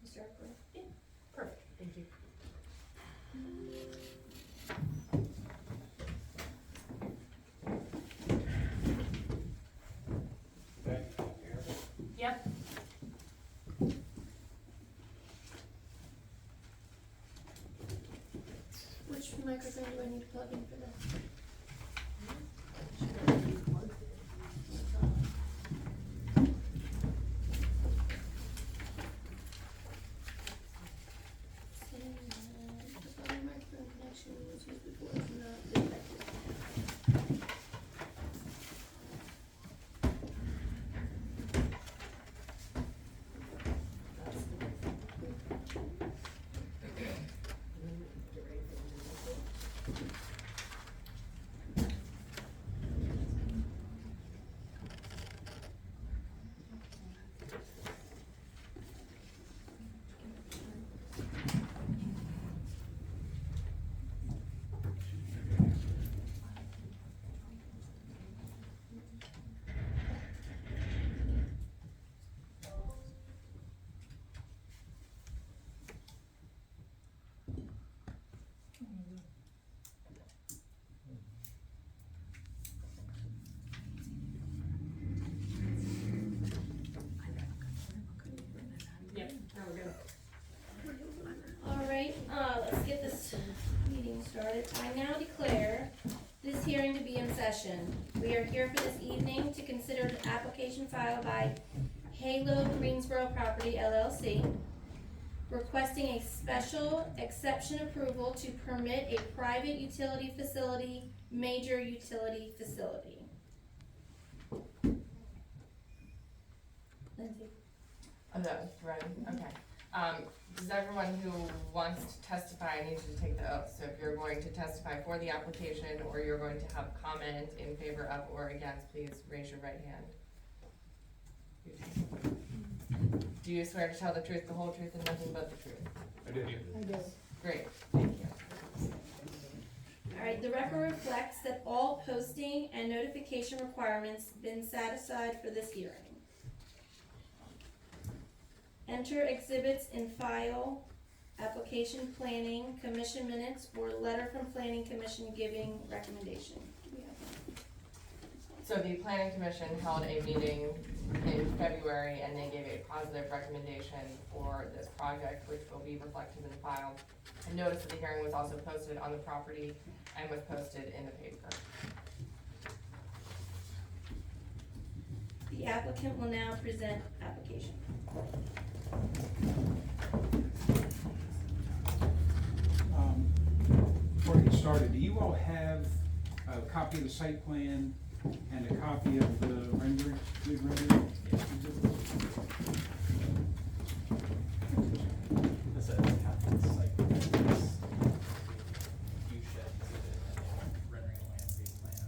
Mr. Ackroyd? Yeah, perfect, thank you. Yep. Which microphone do I need to plug in for that? Saying that the phone microphone connection was used before is not detected. Yep, now we're good. Alright, let's get this meeting started. I now declare this hearing to be in session. We are here for this evening to consider the application filed by Halo Greensboro Property LLC, requesting a special exception approval to permit a private utility facility, major utility facility. Lindsay? Oh, that was ready, okay. Does everyone who wants to testify, I need you to take the oath, so if you're going to testify for the application, or you're going to have comment in favor of or against, please raise your right hand. Do you swear to tell the truth, the whole truth, and nothing but the truth? I do. Great, thank you. Alright, the record reflects that all posting and notification requirements been satisfied for this hearing. Enter exhibits in file, application planning, commission minutes, or letter from planning commission giving recommendation. Do we have that? So the planning commission held a meeting in February, and they gave a positive recommendation for this project, which will be reflected in the file. A notice of the hearing was also posted on the property and was posted in the paper. The applicant will now present application. Before we get started, do you all have a copy of the site plan and a copy of the rendering, good rendering? This is Captain's site plan. This view shed exhibit and then rendering a landscape plan,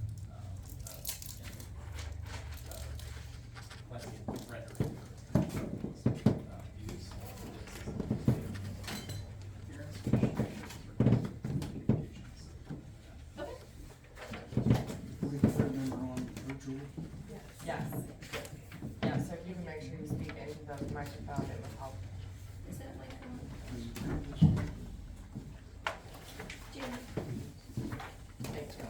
plenty of rendering for views. This is appearance, communications. Okay. We can put a number on virtual. Yes. Yeah, so if you can make sure you speak into the microphone, it would help. Is that like, This one. Jamie? Thank you.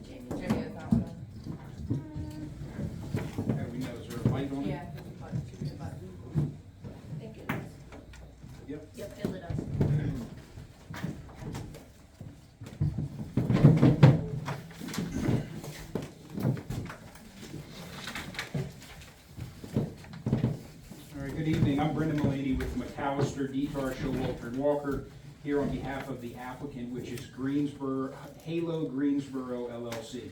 Jamie? Jimmy, is that one? How we know, is there a light on it? Thank you. Yep. Yep, it lit up. All right, good evening. I'm Brendan Mullaney with McAllister, Detar, Showalter, and Walker, here on behalf of the applicant, which is Halo Greensboro LLC.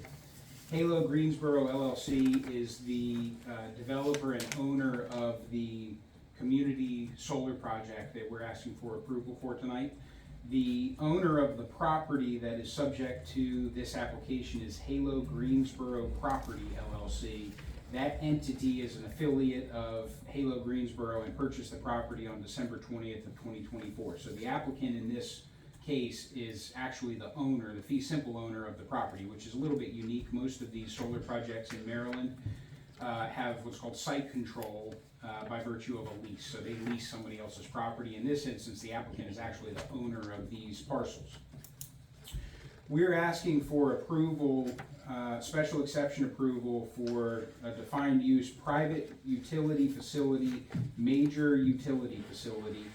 Halo Greensboro LLC is the developer and owner of the community solar project that we're asking for approval for tonight. The owner of the property that is subject to this application is Halo Greensboro Property LLC. That entity is an affiliate of Halo Greensboro and purchased the property on December 20th of 2024. So the applicant in this case is actually the owner, the fee simple owner of the property, which is a little bit unique. Most of these solar projects in Maryland have what's called site control by virtue of a lease. So they lease somebody else's property. In this instance, the applicant is actually the owner of these parcels. We're asking for approval, special exception approval for a defined use private utility facility, major utility facility.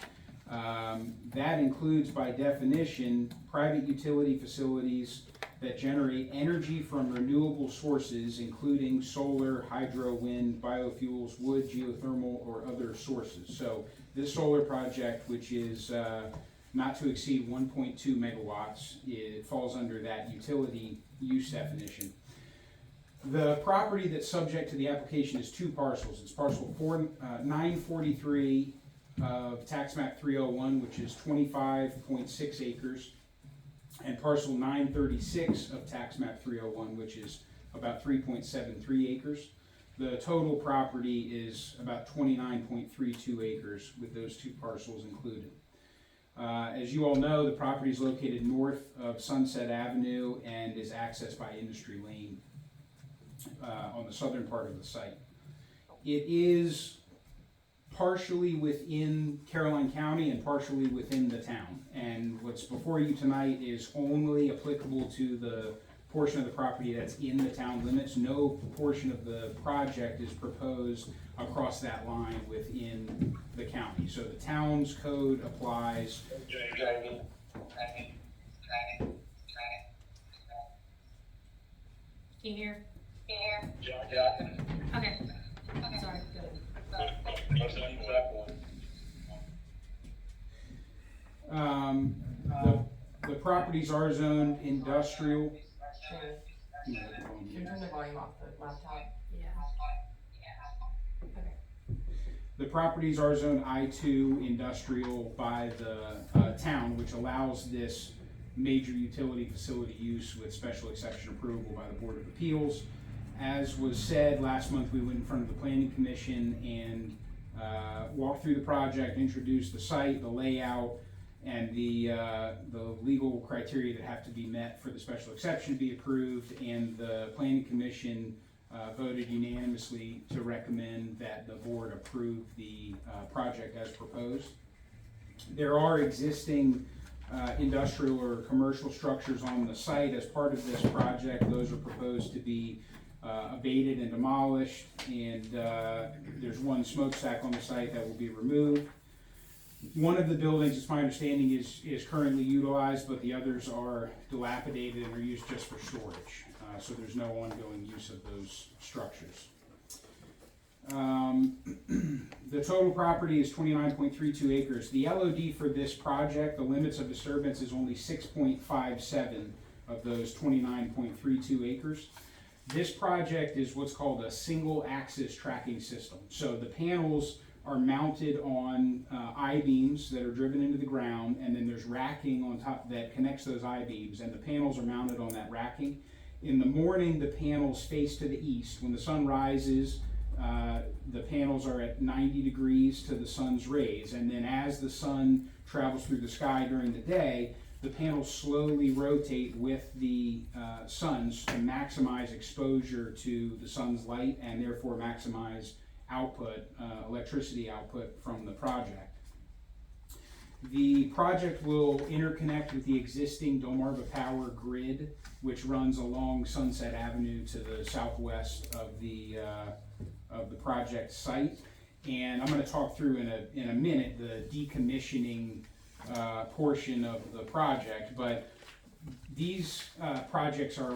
That includes by definition private utility facilities that generate energy from renewable sources, including solar, hydro, wind, biofuels, wood, geothermal, or other sources. So this solar project, which is not to exceed 1.2 megawatts, it falls under that utility use definition. The property that's subject to the application is two parcels. It's parcel 943 of tax map 301, which is 25.6 acres, and parcel 936 of tax map 301, which is about 3.73 acres. The total property is about 29.32 acres with those two parcels included. As you all know, the property is located north of Sunset Avenue and is accessed by Industry Lane on the southern part of the site. It is partially within Caroline County and partially within the town. And what's before you tonight is only applicable to the portion of the property that's in the town limits. No portion of the project is proposed across that line within the county. So the town's code applies. Can you hear? Yeah. Okay. Sorry, go ahead. The properties are zoned industrial. Can you turn the volume off the laptop? Yeah. The properties are zoned I2 industrial by the town, which allows this major utility facility use with special exception approval by the Board of Appeals. As was said, last month we went in front of the Planning Commission and walked through the project, introduced the site, the layout, and the legal criteria that have to be met for the special exception to be approved, and the Planning Commission voted unanimously to recommend that the board approve the project as proposed. There are existing industrial or commercial structures on the site as part of this project. Those are proposed to be abated and demolished, and there's one smokestack on the site that will be removed. One of the buildings, it's my understanding, is currently utilized, but the others are dilapidated and are used just for storage. So there's no ongoing use of those structures. The total property is 29.32 acres. The LOD for this project, the limits of disturbance is only 6.57 of those 29.32 acres. This project is what's called a single axis tracking system. So the panels are mounted on I-beams that are driven into the ground, and then there's racking on top that connects those I-beams, and the panels are mounted on that racking. In the morning, the panels face to the east. When the sun rises, the panels are at 90 degrees to the sun's rays, and then as the sun travels through the sky during the day, the panels slowly rotate with the suns to maximize exposure to the sun's light and therefore maximize output, electricity output from the project. The project will interconnect with the existing Delmarva Power grid, which runs along Sunset Avenue to the southwest of the project site. And I'm going to talk through in a minute the decommissioning portion of the project. But these projects are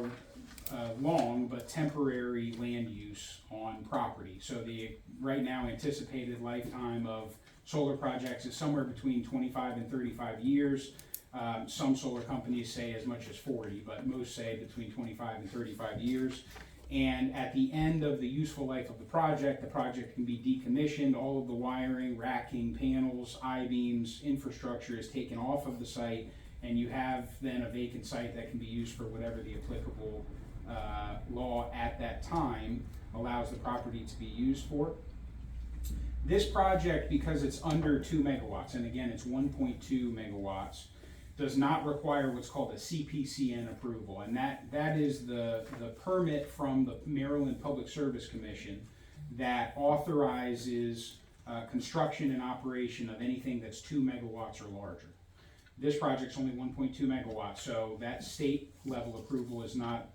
long but temporary land use on property. So the right now anticipated lifetime of solar projects is somewhere between 25 and 35 years. Some solar companies say as much as 40, but most say between 25 and 35 years. And at the end of the useful life of the project can be decommissioned. All of the wiring, racking, panels, I-beams, infrastructure is taken off of the site, and you have then a vacant site that can be used for whatever the applicable law at that time allows the property to be used for. This project, because it's under 2 megawatts, and again it's 1.2 megawatts, does not require what's called a CPCN approval, and that is the permit from the Maryland Public Service Commission that authorizes construction and operation of anything that's 2 megawatts or larger. This project's only 1.2 megawatts, so that state level approval is not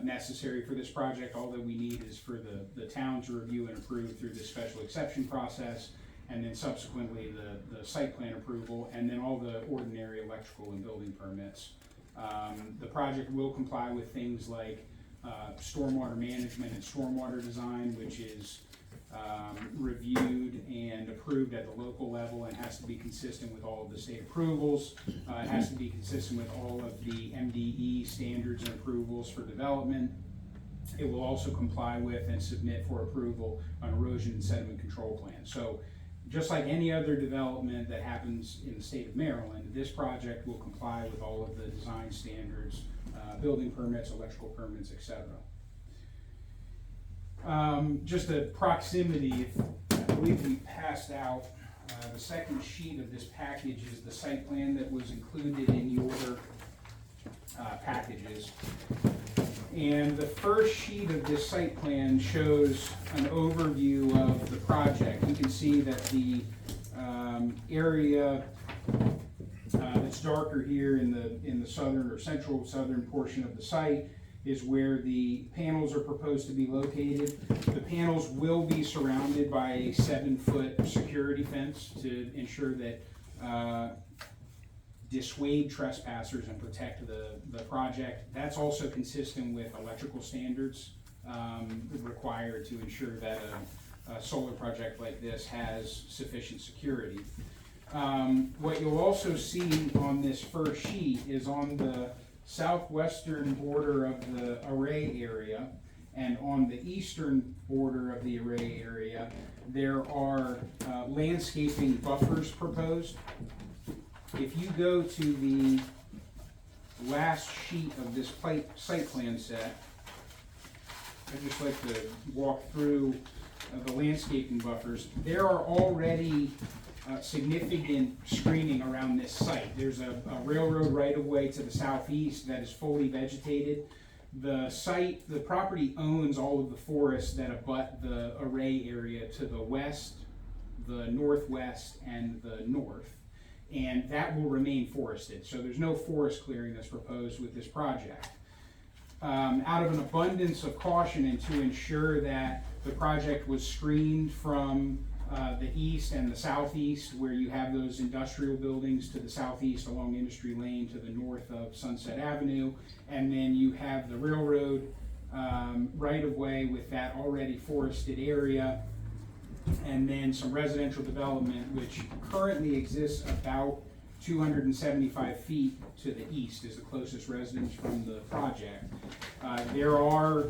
necessary for this project. All that we need is for the town to review and approve through the special exception process, and then subsequently the site plan approval, and then all the ordinary electrical and building permits. The project will comply with things like stormwater management and stormwater design, which is reviewed and approved at the local level and has to be consistent with all of the state approvals. It has to be consistent with all of the MDE standards and approvals for development. It will also comply with and submit for approval an erosion and sediment control plan. So just like any other development that happens in the state of Maryland, this project will comply with all of the design standards, building permits, electrical permits, etc. Just a proximity, I believe we passed out the second sheet of this package is the site plan that was included in your packages. And the first sheet of this site plan shows an overview of the project. You can see that the area that's darker here in the southern or central southern portion of the site is where the panels are proposed to be located. The panels will be surrounded by a 7-foot security fence to ensure that dissuade trespassers and protect the project. That's also consistent with electrical standards required to ensure that a solar project like this has sufficient security. What you'll also see on this first sheet is on the southwestern border of the array area and on the eastern border of the array area, there are landscaping buffers proposed. If you go to the last sheet of this site plan set, I'd just like to walk through the landscaping buffers. There are already significant screening around this site. There's a railroad right-of-way to the southeast that is fully vegetated. The property owns all of the forests that abut the array area to the west, the northwest, and the north. And that will remain forested. So there's no forest clearing that's proposed with this project. Out of an abundance of caution and to ensure that the project was screened from the east and the southeast, where you have those industrial buildings to the southeast along Industry Lane to the north of Sunset Avenue, and then you have the railroad right-of-way with that already forested area, and then some residential development which currently exists about 275 feet to the east is the closest residence from the project. There are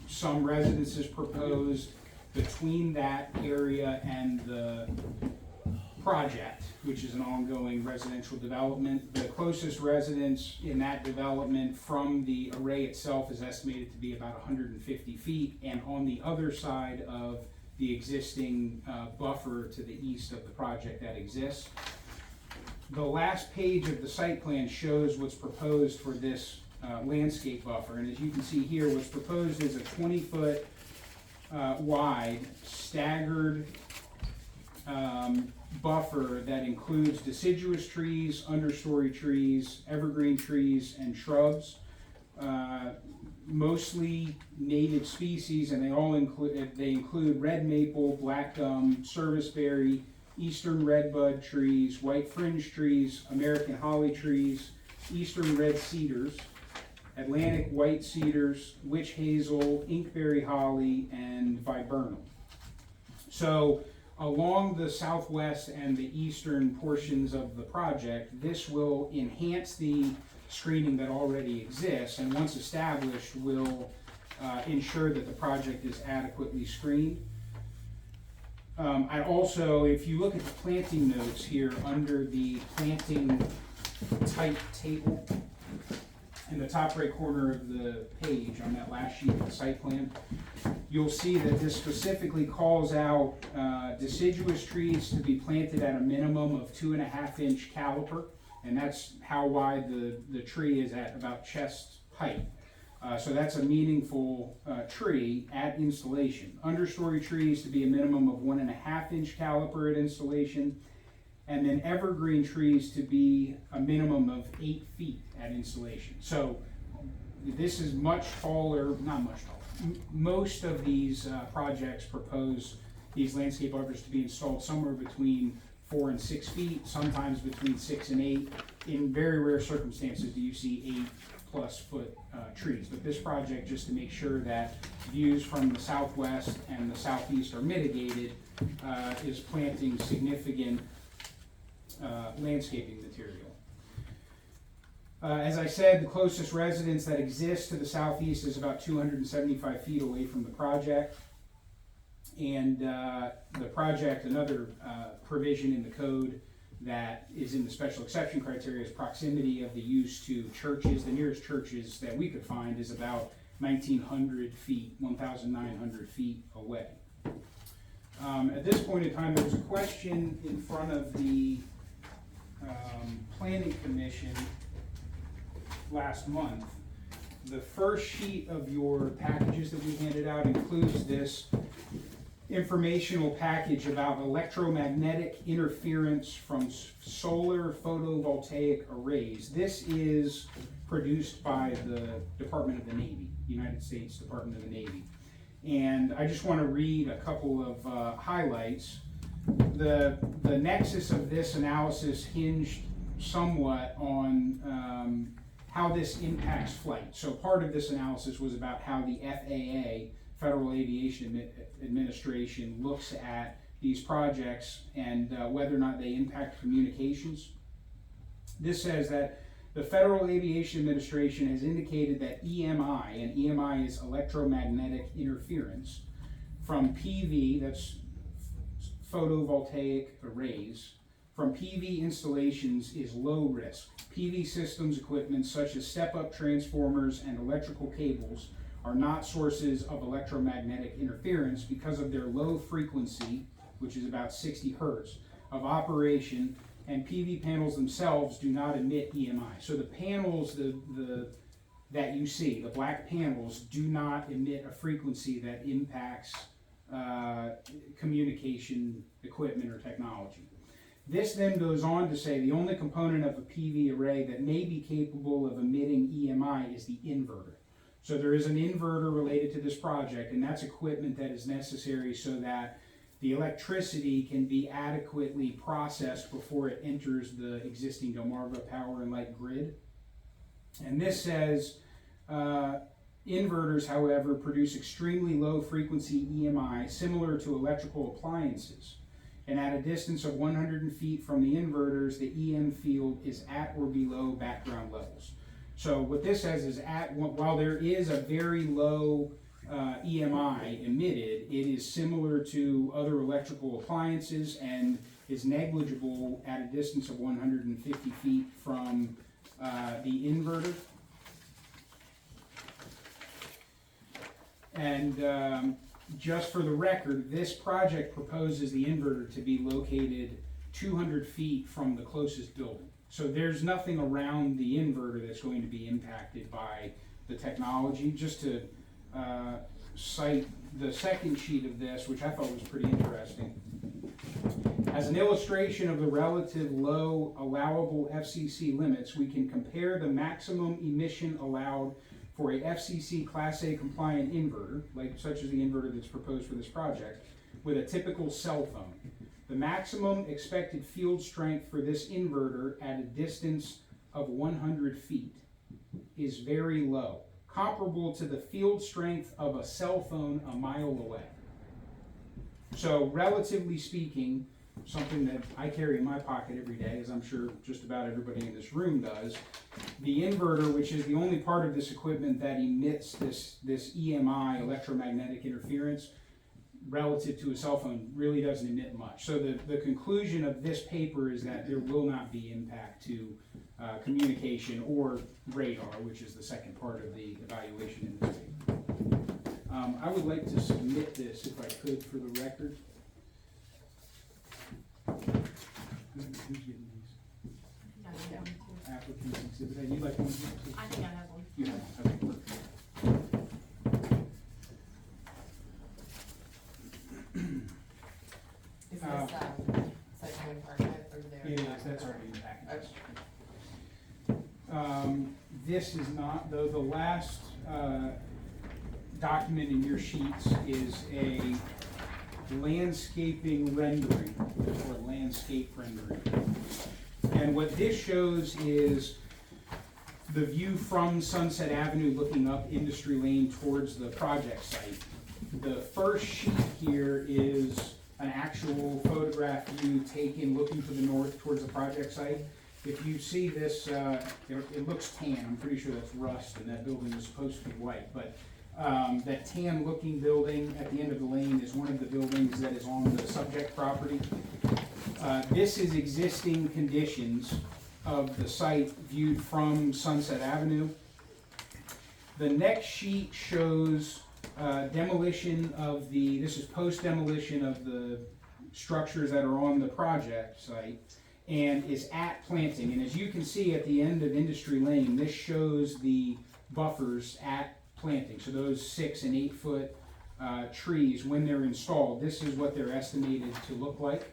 some residences proposed between that area and the project, which is an ongoing residential development. The closest residence in that development from the array itself is estimated to be about 150 feet, and on the other side of the existing buffer to the east of the project that exists. The last page of the site plan shows what's proposed for this landscape buffer, and as you can see here, what's proposed is a 20-foot wide staggered buffer that includes deciduous trees, understory trees, evergreen trees, and shrubs. Mostly native species, and they include red maple, black gum, serviceberry, eastern redbud trees, white fringe trees, American holly trees, eastern red cedars, Atlantic white cedars, witch hazel, inkberry holly, and viburnum. So along the southwest and the eastern portions of the project, this will enhance the screening that already exists, and once established will ensure that the project is adequately screened. I also, if you look at the planting notes here under the planting type table, in the top right corner of the page on that last sheet of the site plan, you'll see that this specifically calls out deciduous trees to be planted at a minimum of 2.5-inch caliper and that's how wide the tree is at about chest height. So that's a meaningful tree at installation. Understory trees to be a minimum of 1.5 inch caliper at installation, and then evergreen trees to be a minimum of 8 feet at installation. So this is much taller, not much taller. Most of these projects propose these landscape buffers to be installed somewhere between 4 and 6 feet, sometimes between 6 and 8. In very rare circumstances do you see 8+ foot trees. But this project, just to make sure that views from the southwest and the southeast are mitigated, is planting significant landscaping material. As I said, the closest residence that exists to the southeast is about 275 feet away from the project. And the project, another provision in the code that is in the special exception criteria, is proximity of the use to churches. The nearest churches that we could find is about 1,900 feet, 1,900 feet away. At this point in time, there was a question in front of the Planning Commission last month. The first sheet of your packages that we handed out includes this informational package about electromagnetic interference from solar photovoltaic arrays. This is produced by the Department of the Navy, United States Department of the Navy. And I just want to read a couple of highlights. The nexus of this analysis hinged somewhat on how this impacts flight. So part of this analysis was about how the FAA, Federal Aviation Administration, looks at these projects and whether or not they impact communications. This says that the Federal Aviation Administration has indicated that EMI, and EMI is electromagnetic interference, from PV, that's photovoltaic arrays, from PV installations is low risk. PV systems equipment such as step-up transformers and electrical cables are not sources of electromagnetic interference because of their low frequency, which is about 60 hertz, of operation, and PV panels themselves do not emit EMI. So the panels that you see, the black panels, do not emit a frequency that impacts communication equipment or technology. This then goes on to say the only component of a PV array that may be capable of emitting EMI is the inverter. So there is an inverter related to this project, and that's equipment that is necessary so that the electricity can be adequately processed before it enters the existing Delmarva Power and Light grid. And this says inverters, however, produce extremely low frequency EMI similar to electrical appliances. And at a distance of 100 feet from the inverters, the EM field is at or below background levels. So what this says is while there is a very low EMI emitted, it is similar to other electrical appliances and is negligible at a distance of 150 feet from the inverter. And just for the record, this project proposes the inverter to be located 200 feet from the closest building. So there's nothing around the inverter that's going to be impacted by the technology. Just to cite the second sheet of this, which I thought was pretty interesting. As an illustration of the relative low allowable FCC limits, we can compare the maximum emission allowed for a FCC Class A compliant inverter, such as the inverter that's proposed for this project, with a typical cell phone. The maximum expected field strength for this inverter at a distance of 100 feet is very low, comparable to the field strength of a cell phone a mile away. So relatively speaking, something that I carry in my pocket every day, as I'm sure just about everybody in this room does, the inverter, which is the only part of this equipment that emits this EMI, electromagnetic interference, relative to a cell phone, really doesn't emit much. So the conclusion of this paper is that there will not be impact to communication or radar, which is the second part of the evaluation in this paper. I would like to submit this, if I could, for the record. Who's getting these? applicant's exhibit A. You'd like one? I think I have one. You have one, okay, perfect. Is this, site plan archive over there? It is, that's already in the package. Okay. This is not, though, the last, document in your sheets is a landscaping rendering, or landscape rendering. And what this shows is the view from Sunset Avenue looking up Industry Lane towards the project site. The first sheet here is an actual photograph view taken looking to the north towards the project site. If you see this, it looks tan. I'm pretty sure that's rust, and that building is supposed to be white. But that tan-looking building at the end of the lane is one of the buildings that is on the subject property. This is existing conditions of the site viewed from Sunset Avenue. The next sheet shows demolition of this is post-demolition of the structures that are on the project site, and is at planting. And as you can see at the end of Industry Lane, this shows the buffers at planting. So those 6 and 8 foot trees, when they're installed, this is what they're estimated to look like.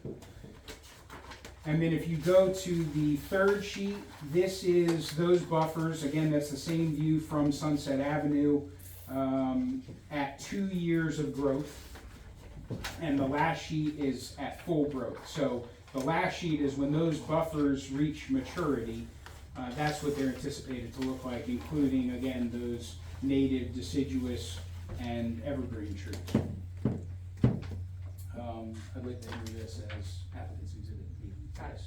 And then if you go to the third sheet, this is those buffers. Again, that's the same view from Sunset Avenue at 2 years of growth. And the last sheet is at full growth. So the last sheet is when those buffers reach maturity. That's what they're anticipated to look like, including, again, those native, deciduous, and evergreen trees. I'd like to enter this as applicant's exhibit B. Got it.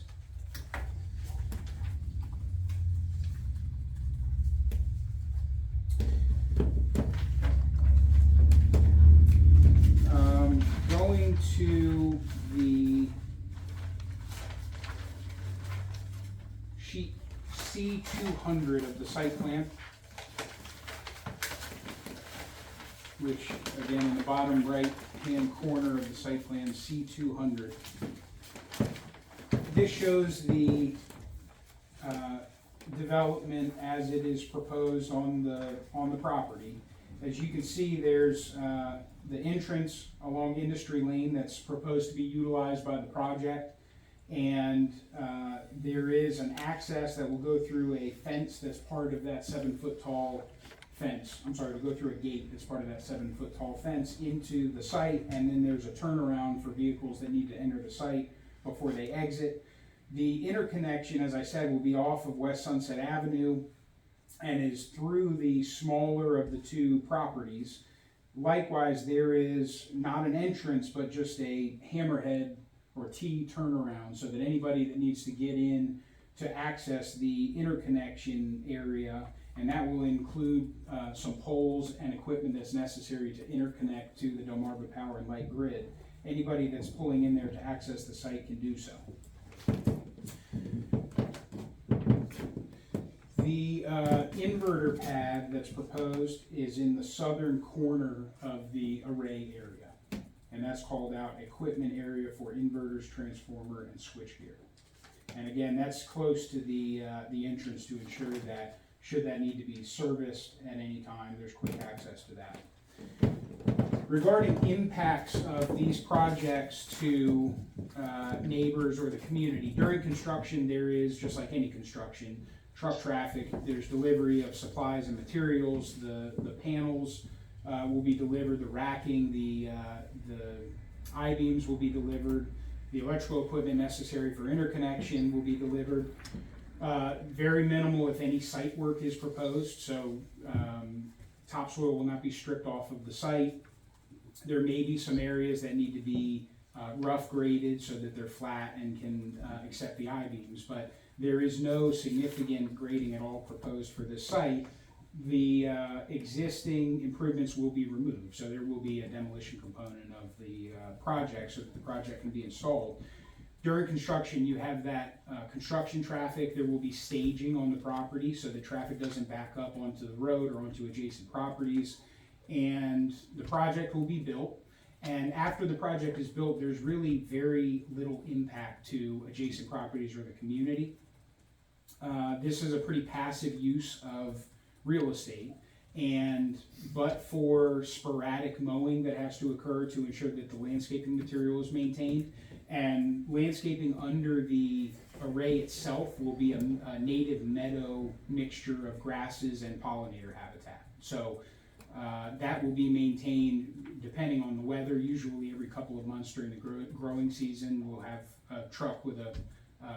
Going to the sheet C200 of the site plan, which again in the bottom right hand corner of the site plan, C200. This shows the development as it is proposed on the property. As you can see, there's the entrance along Industry Lane that's proposed to be utilized by the project, and there is an access that will go through a fence that's part of that 7 foot tall fence. I'm sorry, to go through a gate that's part of that 7 foot tall fence into the site, and then there's a turnaround for vehicles that need to enter the site before they exit. The interconnection, as I said, will be off of West Sunset Avenue and is through the smaller of the two properties. Likewise, there is not an entrance, but just a hammerhead or T turnaround, so that anybody that needs to get in to access the interconnection area, and that will include some poles and equipment that's necessary to interconnect to the Delmarva Power and Light grid. Anybody that's pulling in there to access the site can do so. The inverter pad that's proposed is in the southern corner of the array area, and that's called out equipment area for inverters, transformer, and switchgear. And again, that's close to the entrance to ensure that should that need to be serviced at any time, there's quick access to that. Regarding impacts of these projects to neighbors or the community, during construction there is, just like any construction, truck traffic, there's delivery of supplies and materials, the panels will be delivered, the racking, the I-beams will be delivered, the electrical equipment necessary for interconnection will be delivered. Very minimal, if any, site work is proposed, so topsoil will not be stripped off of the site. There may be some areas that need to be rough graded so that they're flat and can accept the I-beams, but there is no significant grading at all proposed for this site. The existing improvements will be removed, so there will be a demolition component of the project so that the project can be installed. During construction, you have that construction traffic. There will be staging on the property so the traffic doesn't back up onto the road or onto adjacent properties. And the project will be built. And after the project is built, there's really very little impact to adjacent properties or the community. this is a pretty passive use of real estate. But for sporadic mowing that has to occur to ensure that the landscaping material is maintained, and landscaping under the array itself will be a native meadow mixture of grasses and pollinator habitat. So that will be maintained depending on the weather. Usually every couple of months during the growing season, we'll have a truck with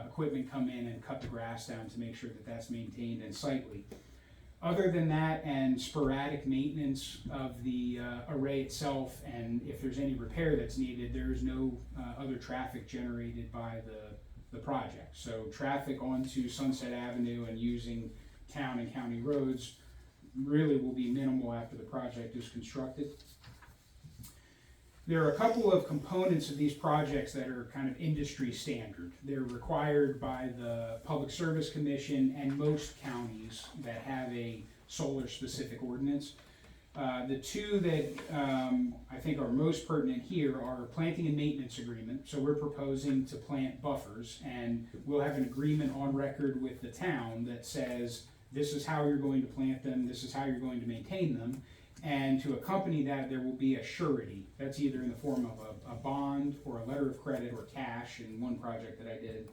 equipment come in and cut the grass down to make sure that that's maintained and sightly. Other than that, and sporadic maintenance of the array itself, and if there's any repair that's needed, there is no other traffic generated by the project. So traffic onto Sunset Avenue and using town and county roads really will be minimal after the project is constructed. There are a couple of components of these projects that are kind of industry standard. They're required by the Public Service Commission and most counties that have a solar specific ordinance. The two that I think are most pertinent here are planting and maintenance agreement. So we're proposing to plant buffers, and we'll have an agreement on record with the town that says this is how you're going to plant them, this is how you're going to maintain them. And to accompany that, there will be a surety. That's either in the form of a bond or a letter of credit or cash in one project that I did.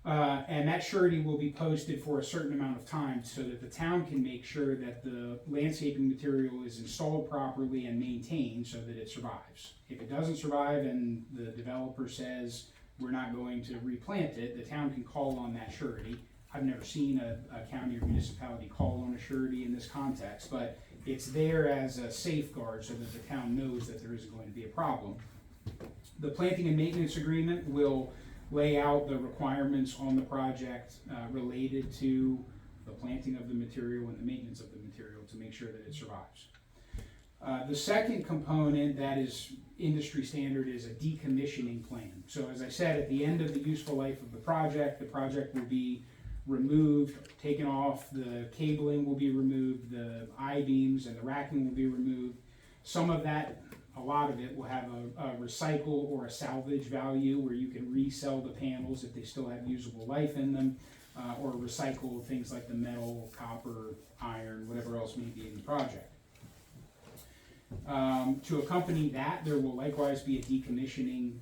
And that surety will be posted for a certain amount of time so that the town can make sure that the landscaping material is installed properly and maintained so that it survives. If it doesn't survive and the developer says we're not going to replant it, the town can call on that surety. I've never seen a county or municipality call on a surety in this context, but it's there as a safeguard so that the town knows that there isn't going to be a problem. The planting and maintenance agreement will lay out the requirements on the project related to the planting of the material and the maintenance of the material to make sure that it survives. The second component that is industry standard is a decommissioning plan. So as I said, at the end of the useful life of the project will be removed, taken off, the cabling will be removed, the I-beams and the racking will be removed. Some of that, a lot of it, will have a recycle or a salvage value where you can resell the panels if they still have usable life in them, or recycle things like the metal, copper, iron, whatever else may be in the project. To accompany that, there will likewise be a decommissioning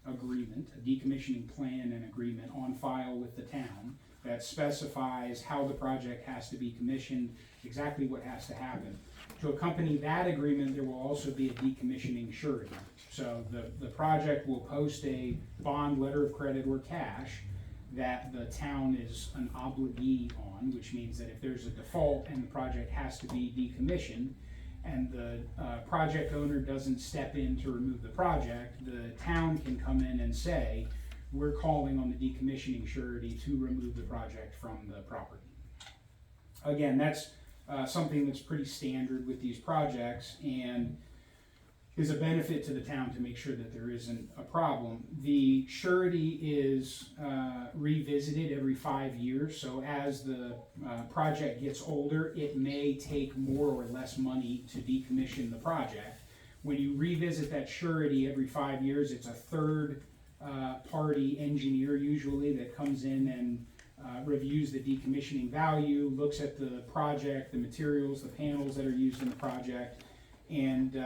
agreement, a decommissioning plan and agreement on file with the town that specifies how the project has to be commissioned, exactly what has to happen. To accompany that agreement, there will also be a decommissioning surety. So the project will post a bond, letter of credit, or cash that the town is an obligee on, which means that if there's a default and the project has to be decommissioned, and the project owner doesn't step in to remove the project, the town can come in and say, we're calling on the decommissioning surety to remove the project from the property. Again, that's something that's pretty standard with these projects and is a benefit to the town to make sure that there isn't a problem. The surety is revisited every 5 years, so as the project gets older, it may take more or less money to decommission the project. When you revisit that surety every 5 years, it's a third party engineer usually that comes in and reviews the decommissioning value, looks at the project, the materials, the panels that are used in the project, and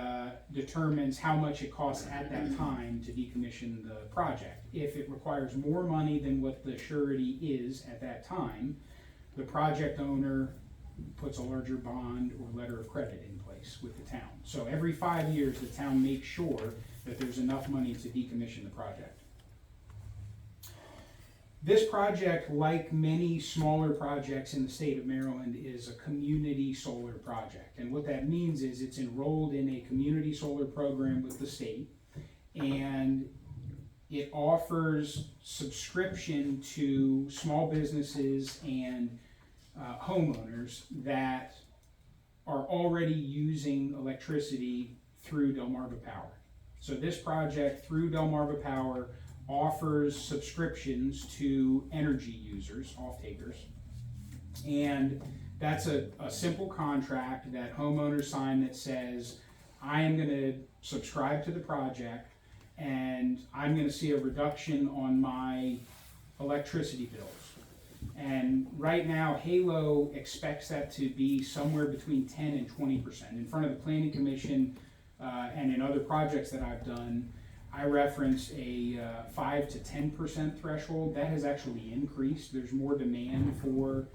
determines how much it costs at that time to decommission the project. If it requires more money than what the surety is at that time, the project owner puts a larger bond or letter of credit in place with the town. So every 5 years, the town makes sure that there's enough money to decommission the project. This project, like many smaller projects in the state of Maryland, is a community solar project. And what that means is it's enrolled in a community solar program with the state, and it offers subscription to small businesses and homeowners that are already using electricity through Delmarva Power. So this project, through Delmarva Power, offers subscriptions to energy users, off-takers, and that's a simple contract that homeowners sign that says, I am going to subscribe to the project and I'm going to see a reduction on my electricity bills. And right now, Halo expects that to be somewhere between 10 and 20%. In front of the Planning Commission and in other projects that I've done, I reference a 5 to 10% threshold. That has actually increased. There's more demand for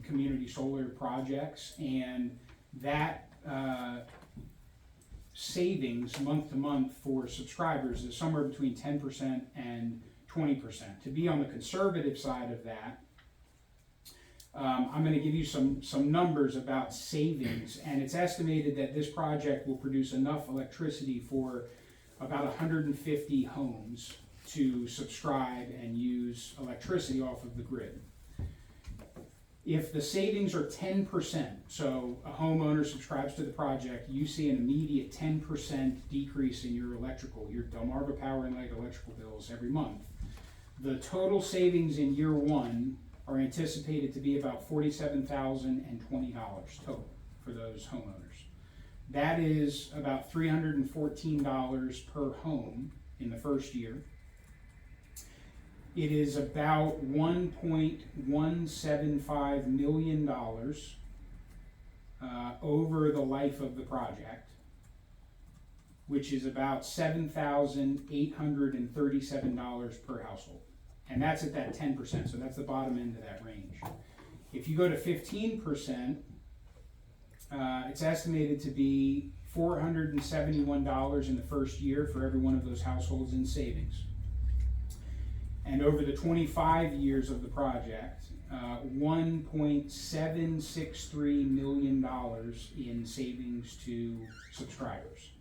community solar projects, and that savings month to month for subscribers is somewhere between 10% and 20%. To be on the conservative side of that, I'm going to give you some numbers about savings, and it's estimated that this project will produce enough electricity for about 150 homes to subscribe and use electricity off of the grid. If the savings are 10%, so a homeowner subscribes to the project, you see an immediate 10% decrease in your Delmarva Power and Light electrical bills every month. The total savings in year one are anticipated to be about $47,020 total for those homeowners. That is about $314 per home in the first year. It is about $1.175 million over the life of the project, which is about $7,837 per household. And that's at that 10%, so that's the bottom end of that range. If you go to 15%, it's estimated to be $471 in the first year for every one of those households in savings. And over the 25 years of the project, $1.763 million in savings to subscribers.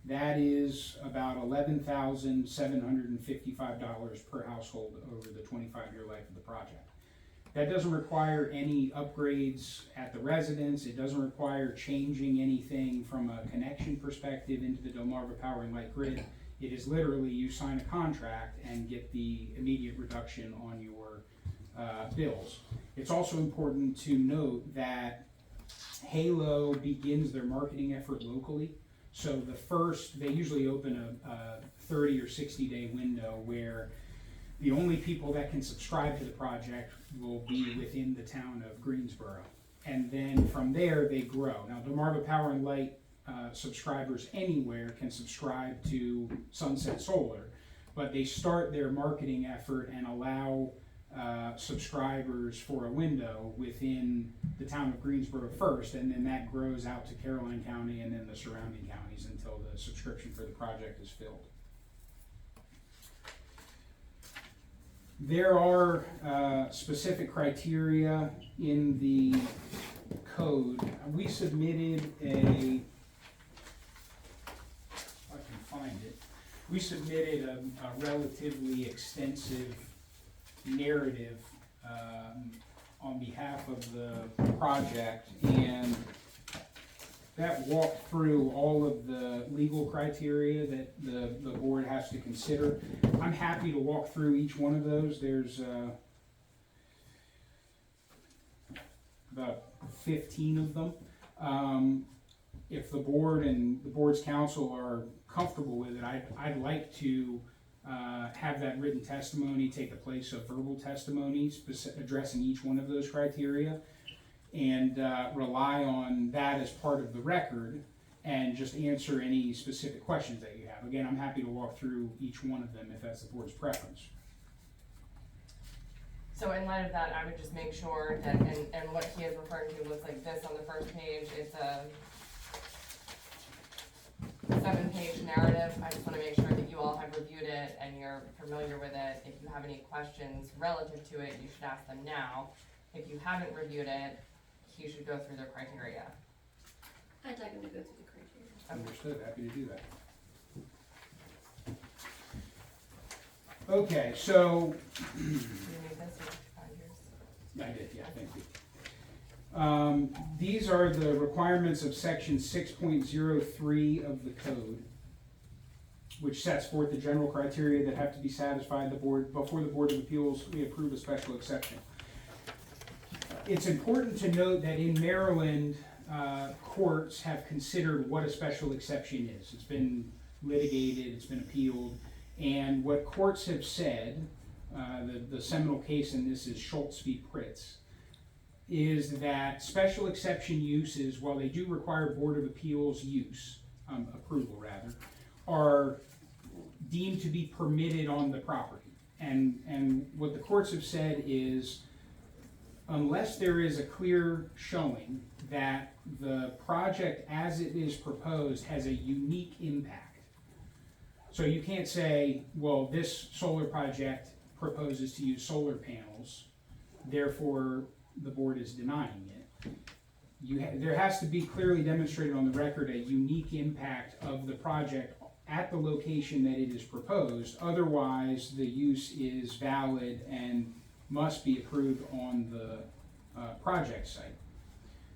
That is about $11,755 per household over the 25-year life of the project. That doesn't require any upgrades at the residence. It doesn't require changing anything from a connection perspective into the Delmarva Power and Light grid. It is literally you sign a contract and get the immediate reduction on your bills. It's also important to note that Halo begins their marketing effort locally. So they usually open a 30 or 60-day window where the only people that can subscribe to the project will be within the town of Greensboro. And then from there, they grow. Now, Delmarva Power and Light subscribers anywhere can subscribe to Sunset Solar, but they start their marketing effort and allow subscribers for a window within the town of Greensboro first, and then that grows out to Caroline County and then the surrounding counties until the subscription for the project is filled. There are specific criteria in the code. We submitted we submitted a relatively extensive narrative on behalf of the project, and that walked through all of the legal criteria that the board has to consider. I'm happy to walk through each one of those. There's about 15 of them. If the board and the board's counsel are comfortable with it, I'd like to have that written testimony take the place of verbal testimony addressing each one of those criteria, and rely on that as part of the record and just answer any specific questions that you have. Again, I'm happy to walk through each one of them if that's the board's preference. So in light of that, I would just make sure that, and what he is referring to looks like this on the first page. It's a 7-page narrative. I just want to make sure that you all have reviewed it and you're familiar with it. If you have any questions relative to it, you should ask them now. If you haven't reviewed it, you should go through their criteria. I'd like him to go through the criteria. Understood, happy to do that. Okay, so, Do you need this or 5 years? I did, yeah, thank you. These are the requirements of section 6.03 of the code, which sets forth the general criteria that have to be satisfied before the Board of Appeals we approve a special exception. It's important to note that in Maryland, courts have considered what a special exception is. It's been litigated, it's been appealed, and what courts have said the seminal case in this is Schultz v. Pritz, is that special exception uses, while they do require Board of Appeals use, approval rather, are deemed to be permitted on the property. And what the courts have said is, unless there is a clear showing that the project as it is proposed has a unique impact. So you can't say, well, this solar project proposes to use solar panels, therefore the board is denying it. There has to be clearly demonstrated on the record a unique impact of the project at the location that it is proposed. Otherwise, the use is valid and must be approved on the project site.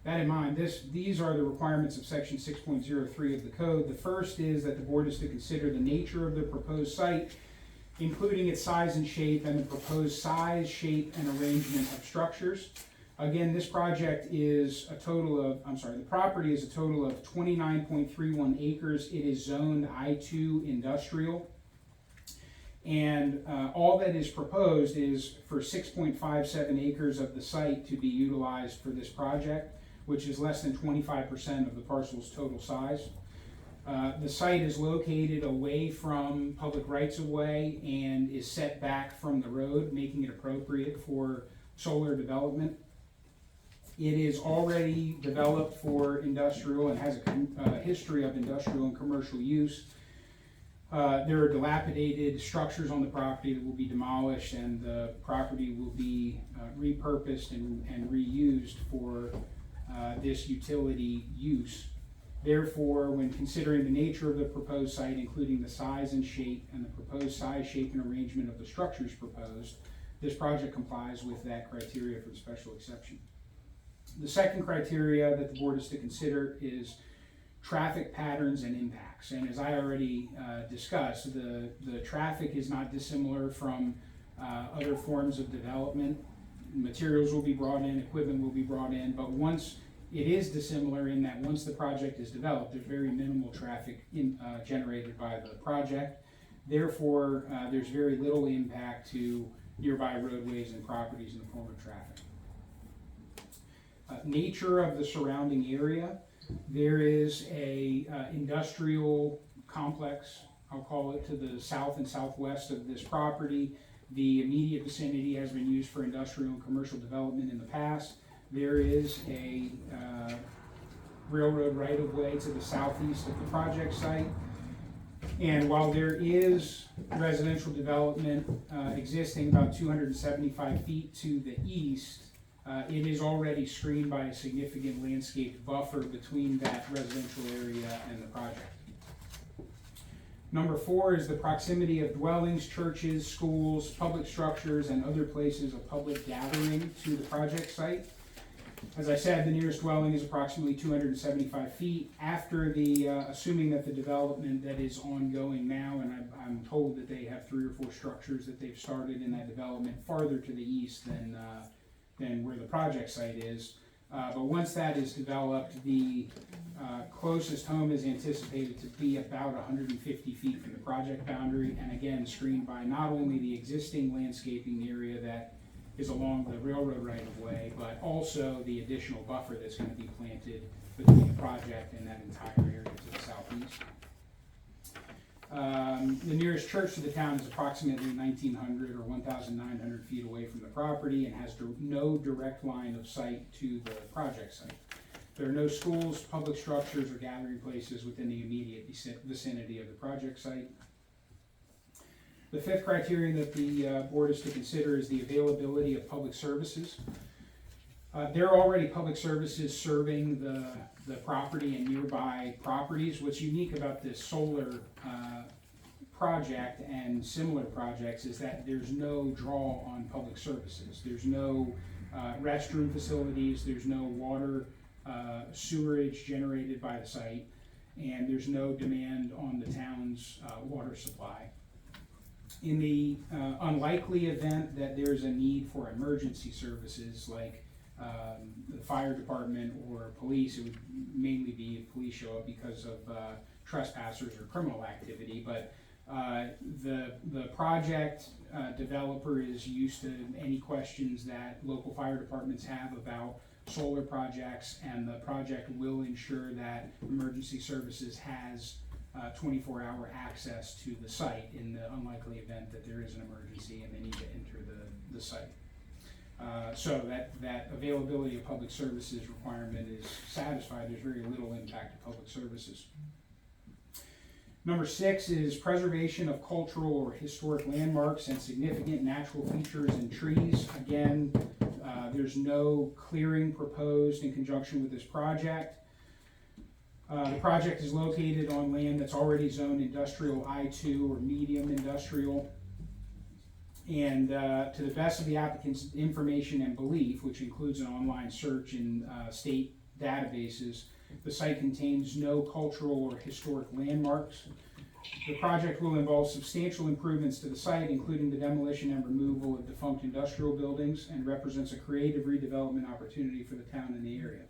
That in mind, these are the requirements of section 6.03 of the code. The first is that the board is to consider the nature of the proposed site, including its size and shape, and the proposed size, shape, and arrangement of structures. Again, this project is a total of, the property is a total of 29.31 acres. It is zoned I2 industrial. And all that is proposed is for 6.57 acres of the site to be utilized for this project, which is less than 25% of the parcel's total size. The site is located away from public rights-of-way and is set back from the road, making it appropriate for solar development. It is already developed for industrial and has a history of industrial and commercial use. There are dilapidated structures on the property that will be demolished, and the property will be repurposed and reused for this utility use. Therefore, when considering the nature of the proposed site, including the size and shape, and the proposed size, shape, and arrangement of the structures proposed, this project complies with that criteria for the special exception. The second criteria that the board is to consider is traffic patterns and impacts. And as I already discussed, the traffic is not dissimilar from other forms of development. Materials will be brought in, equipment will be brought in, but once it is dissimilar in that once the project is developed, there's very minimal traffic generated by the project. Therefore, there's very little impact to nearby roadways and properties in the form of traffic. Nature of the surrounding area. There is a industrial complex, I'll call it, to the south and southwest of this property. The immediate vicinity has been used for industrial and commercial development in the past. There is a railroad right-of-way to the southeast of the project site. And while there is residential development existing about 275 feet to the east, it is already screened by a significant landscaped buffer between that residential area and the project. Number 4 is the proximity of dwellings, churches, schools, public structures, and other places of public gathering to the project site. As I said, the nearest dwelling is approximately 275 feet. After the, assuming that the development that is ongoing now, and I'm told that they have 3 or 4 structures that they've started in that development farther to the east than where the project site is. But once that is developed, the closest home is anticipated to be about 150 feet from the project boundary, and again screened by not only the existing landscaping area that is along the railroad right-of-way, but also the additional buffer that's going to be planted between the project and that entire area to the southeast. The nearest church to the town is approximately 1,900 or 1,900 feet away from the property and has no direct line of sight to the project site. There are no schools, public structures, or gathering places within the immediate vicinity of the project site. The 5th criterion that the board is to consider is the availability of public services. There are already public services serving the property and nearby properties. What's unique about this solar project and similar projects is that there's no draw on public services. There's no restroom facilities, there's no water sewerage generated by the site, and there's no demand on the town's water supply. In the unlikely event that there's a need for emergency services like the fire department or police, it would mainly be if police show up because of trespassers or criminal activity, but The project developer is used to any questions that local fire departments have about solar projects, and the project will ensure that emergency services has 24-hour access to the site in the unlikely event that there is an emergency and they need to enter the site. So that availability of public services requirement is satisfied. There's very little impact to public services. Number 6 is preservation of cultural or historic landmarks and significant natural features and trees. Again, there's no clearing proposed in conjunction with this project. The project is located on land that's already zoned industrial I2 or medium industrial. And to the best of the applicant's information and belief, which includes an online search in state databases, the site contains no cultural or historic landmarks. The project will involve substantial improvements to the site, including the demolition and removal of defunct industrial buildings, and represents a creative redevelopment opportunity for the town and the area.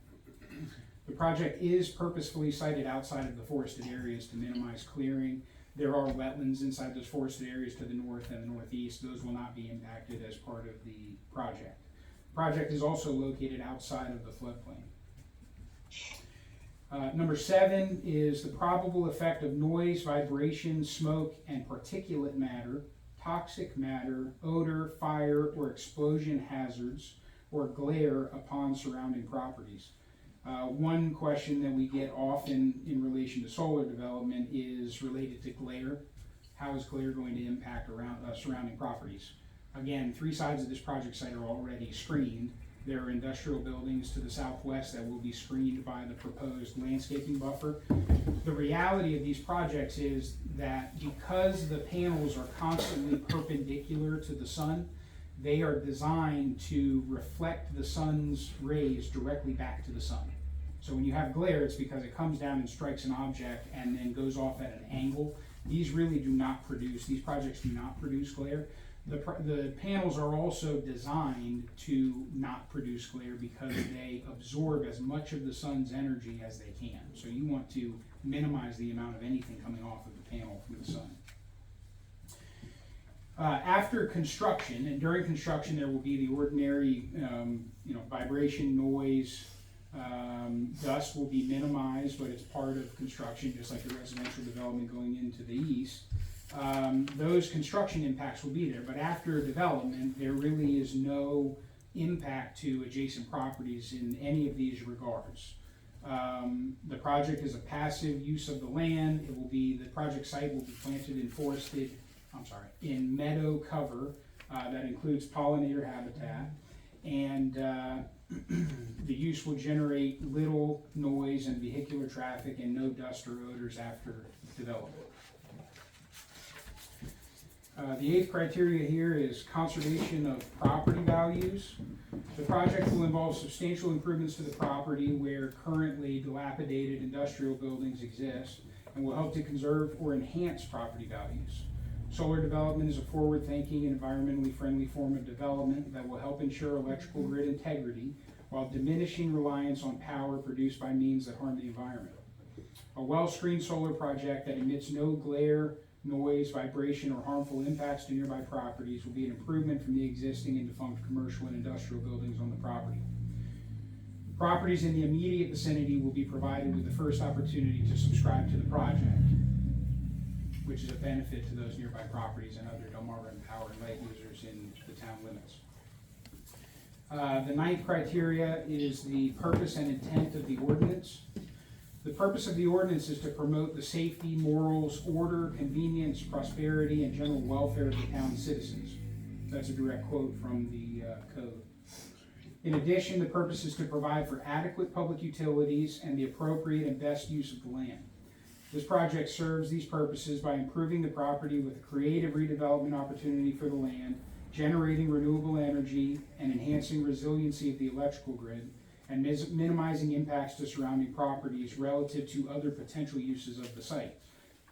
The project is purposefully sited outside of the forested areas to minimize clearing. There are wetlands inside those forested areas to the north and the northeast. Those will not be impacted as part of the project. The project is also located outside of the floodplain. Number 7 is the probable effect of noise, vibration, smoke, and particulate matter, toxic matter, odor, fire, or explosion hazards, or glare upon surrounding properties. One question that we get often in relation to solar development is related to glare. How is glare going to impact around surrounding properties? Again, 3 sides of this project site are already screened. There are industrial buildings to the southwest that will be screened by the proposed landscaping buffer. The reality of these projects is that because the panels are constantly perpendicular to the sun, they are designed to reflect the sun's rays directly back to the sun. So when you have glare, it's because it comes down and strikes an object and then goes off at an angle. These projects do not produce glare. The panels are also designed to not produce glare because they absorb as much of the sun's energy as they can. So you want to minimize the amount of anything coming off of the panel from the sun. After construction, and during construction, there will be the ordinary vibration, noise, dust will be minimized, but it's part of construction, just like the residential development going into the east. Those construction impacts will be there, but after development, there really is no impact to adjacent properties in any of these regards. The project is a passive use of the land. The project site will be planted in meadow cover that includes pollinator habitat, and the use will generate little noise and vehicular traffic and no dust or odors after development. The 8th criteria here is conservation of property values. The project will involve substantial improvements to the property where currently dilapidated industrial buildings exist, and will help to conserve or enhance property values. Solar development is a forward-thinking and environmentally friendly form of development that will help ensure electrical grid integrity while diminishing reliance on power produced by means that harm the environment. A well-screened solar project that emits no glare, noise, vibration, or harmful impacts to nearby properties will be an improvement from the existing and defunct commercial and industrial buildings on the property. Properties in the immediate vicinity will be provided with the first opportunity to subscribe to the project, which is a benefit to those nearby properties and other Delmarva Power and Light users in the town limits. The 9th criteria is the purpose and intent of the ordinance. The purpose of the ordinance is to promote the safety, morals, order, convenience, prosperity, and general welfare of the town's citizens. That's a direct quote from the code. In addition, the purpose is to provide for adequate public utilities and the appropriate and best use of the land. This project serves these purposes by improving the property with a creative redevelopment opportunity for the land, generating renewable energy, and enhancing resiliency of the electrical grid, and minimizing impacts to surrounding properties relative to other potential uses of the site.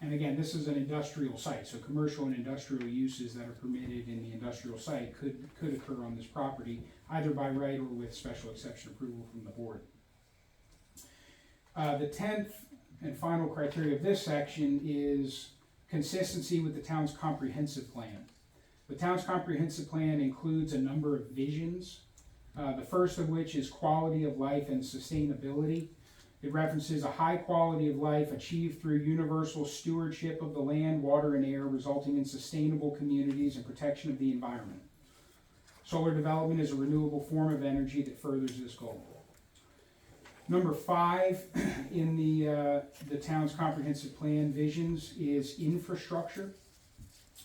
And again, this is an industrial site, so commercial and industrial uses that are permitted in the industrial site could occur on this property, either by right or with special exception approval from the board. The 10th and final criteria of this section is consistency with the town's comprehensive plan. The town's comprehensive plan includes a number of visions, the first of which is quality of life and sustainability. It references a high quality of life achieved through universal stewardship of the land, water, and air, resulting in sustainable communities and protection of the environment. Solar development is a renewable form of energy that furthers this goal. Number 5 in the town's comprehensive plan visions is infrastructure.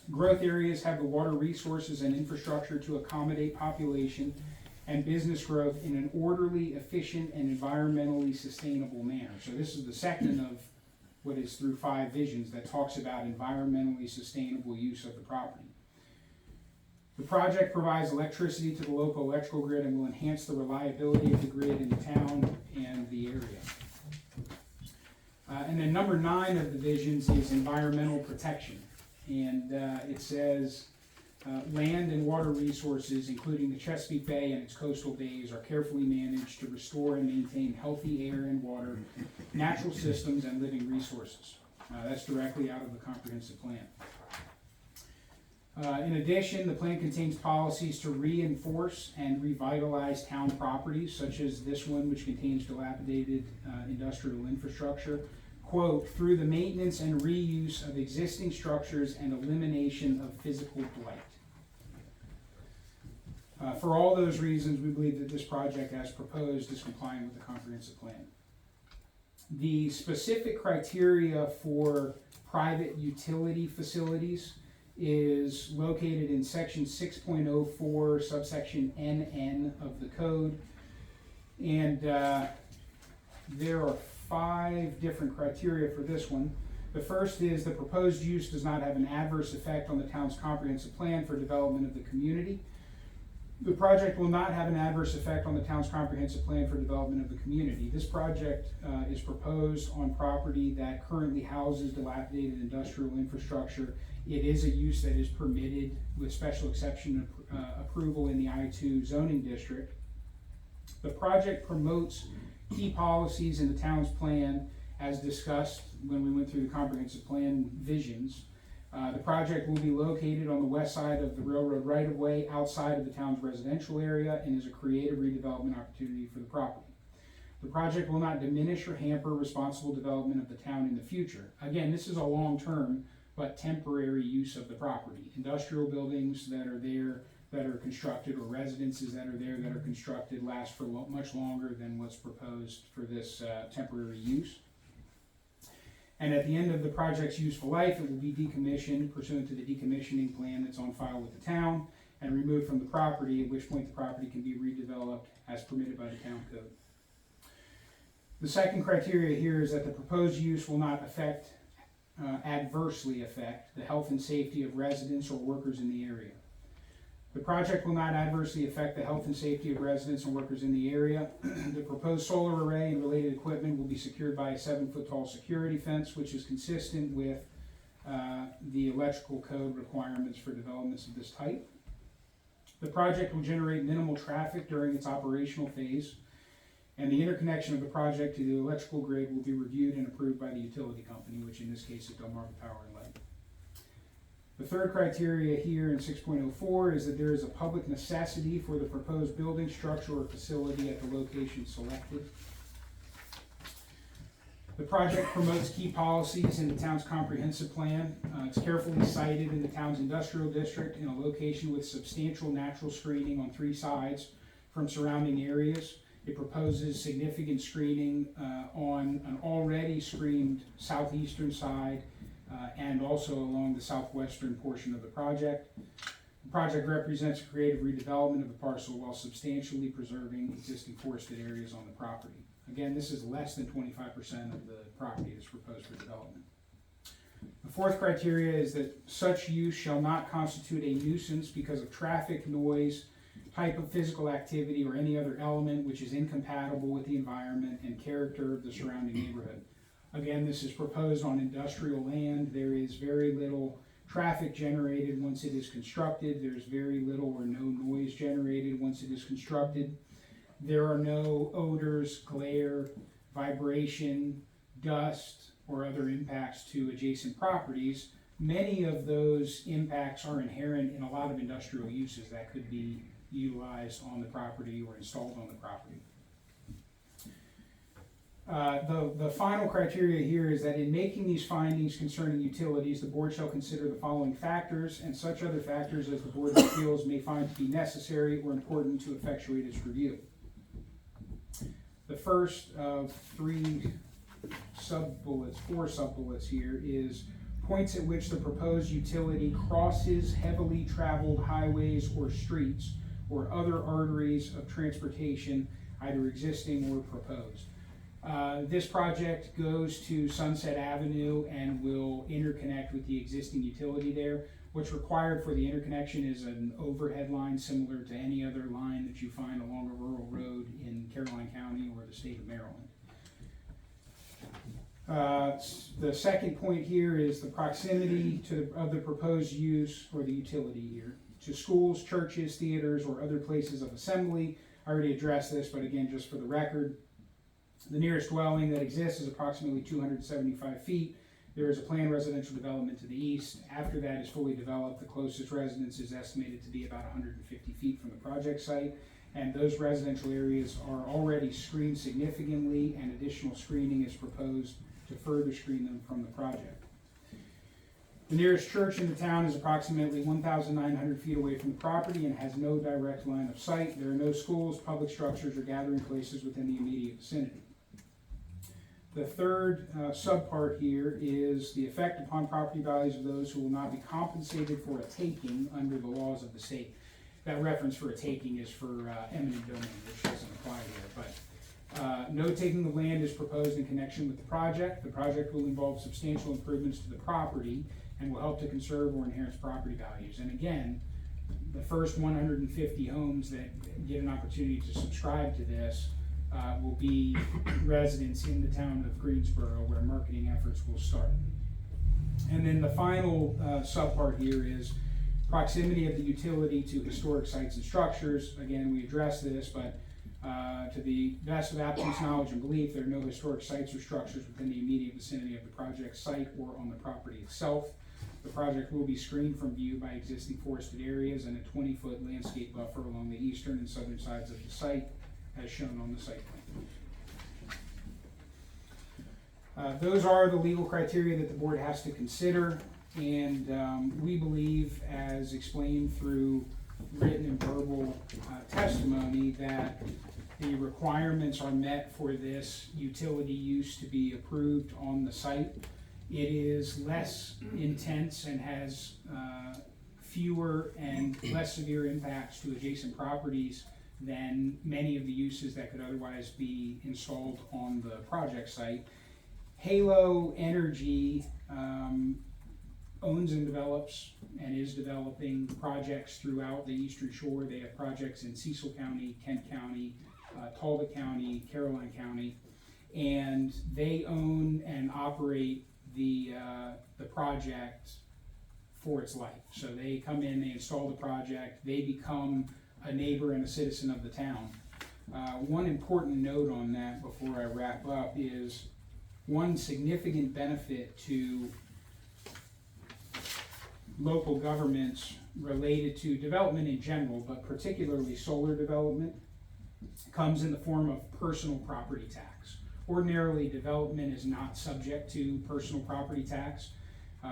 Growth areas have the water resources and infrastructure to accommodate population and business growth in an orderly, efficient, and environmentally sustainable manner. So this is the second of what is through 5 visions that talks about environmentally sustainable use of the property. The project provides electricity to the local electrical grid and will enhance the reliability of the grid in the town and the area. And then number 9 of the visions is environmental protection. And it says, land and water resources, including the Chesapeake Bay and its coastal bays, are carefully managed to restore and maintain healthy air and water, natural systems, and living resources. That's directly out of the comprehensive plan. In addition, the plan contains policies to reinforce and revitalize town properties, such as this one, which contains dilapidated industrial infrastructure, quote, through the maintenance and reuse of existing structures and elimination of physical blight. For all those reasons, we believe that this project as proposed is compliant with the comprehensive plan. The specific criteria for private utility facilities is located in section 6.04 subsection NN of the code, and there are 5 different criteria for this one. The first is the proposed use does not have an adverse effect on the town's comprehensive plan for development of the community. The project will not have an adverse effect on the town's comprehensive plan for development of the community. This project is proposed on property that currently houses dilapidated industrial infrastructure. It is a use that is permitted with special exception approval in the I-2 zoning district. The project promotes key policies in the town's plan as discussed when we went through the comprehensive plan visions. The project will be located on the west side of the railroad right-of-way outside of the town's residential area and is a creative redevelopment opportunity for the property. The project will not diminish or hamper responsible development of the town in the future. Again, this is a long-term but temporary use of the property. Industrial buildings that are there that are constructed or residences that are there that are constructed last for much longer than what's proposed for this temporary use. And at the end of the project's useful life, it will be decommissioned pursuant to the decommissioning plan that's on file with the town and removed from the property, at which point the property can be redeveloped as permitted by the town code. The second criteria here is that the proposed use will not adversely affect the health and safety of residents or workers in the area. The project will not adversely affect the health and safety of residents and workers in the area. The proposed solar array and related equipment will be secured by a 7-foot tall security fence, which is consistent with the electrical code requirements for developments of this type. The project will generate minimal traffic during its operational phase, and the interconnection of the project to the electrical grid will be reviewed and approved by the utility company, which in this case is Delmarva Power and Light. The third criteria here in 6.04 is that there is a public necessity for the proposed building, structure, or facility at the location selected. The project promotes key policies in the town's comprehensive plan. It's carefully sited in the town's industrial district in a location with substantial natural screening on 3 sides from surrounding areas. It proposes significant screening on an already screened southeastern side and also along the southwestern portion of the project. The project represents a creative redevelopment of the parcel while substantially preserving existing forested areas on the property. Again, this is less than 25% of the property that's proposed for development. The fourth criteria is that such use shall not constitute a nuisance because of traffic, noise, type of physical activity, or any other element which is incompatible with the environment and character of the surrounding neighborhood. Again, this is proposed on industrial land. There is very little traffic generated once it is constructed. There's very little or no noise generated once it is constructed. There are no odors, glare, vibration, dust, or other impacts to adjacent properties Many of those impacts are inherent in a lot of industrial uses that could be utilized on the property or installed on the property. The final criteria here is that in making these findings concerning utilities, the board shall consider the following factors and such other factors as the Board of Appeals may find to be necessary or important to effectuate its review. The first of three sub-bullets, four sub-bullets here, is points at which the proposed utility crosses heavily traveled highways or streets or other arteries of transportation, either existing or proposed. This project goes to Sunset Avenue and will interconnect with the existing utility there. What's required for the interconnection is an overhead line similar to any other line that you find along a rural road in Caroline County or the state of Maryland. The second point here is the proximity of the proposed use or the utility here to schools, churches, theaters, or other places of assembly. I already addressed this, but again, just for the record, the nearest dwelling that exists is approximately 275 feet. There is a planned residential development to the east. After that is fully developed, the closest residence is estimated to be about 150 feet from the project site. And those residential areas are already screened significantly, and additional screening is proposed to further screen them from the project. The nearest church in the town is approximately 1,900 feet away from the property and has no direct line of sight. There are no schools, public structures, or gathering places within the immediate vicinity. The third subpart here is the effect upon property values of those who will not be compensated for a taking under the laws of the state. That reference for a taking is for eminent domain, which doesn't apply here, but no taking of land is proposed in connection with the project. The project will involve substantial improvements to the property and will help to conserve or enhance property values. And again, the first 150 homes that get an opportunity to subscribe to this will be residents in the town of Greensboro, where marketing efforts will start. And then the final subpart here is proximity of the utility to historic sites and structures. Again, we addressed this, but to the best of applicant's knowledge and belief, there are no historic sites or structures within the immediate vicinity of the project site or on the property itself. The project will be screened from view by existing forested areas and a 20-foot landscape buffer along the eastern and southern sides of the site, as shown on the site plan. Those are the legal criteria that the board has to consider, and we believe, as explained through written and verbal testimony, that the requirements are met for this utility use to be approved on the site. It is less intense and has fewer and less severe impacts to adjacent properties than many of the uses that could otherwise be installed on the project site. Halo Energy owns and develops and is developing projects throughout the Eastern Shore. They have projects in Cecil County, Kent County, Talbot County, Caroline County, and they own and operate the project for its life. So they come in, they install the project, they become a neighbor and a citizen of the town. One important note on that before I wrap up is one significant benefit to local governments related to development in general, but particularly solar development, comes in the form of personal property tax. Ordinarily, development is not subject to personal property tax.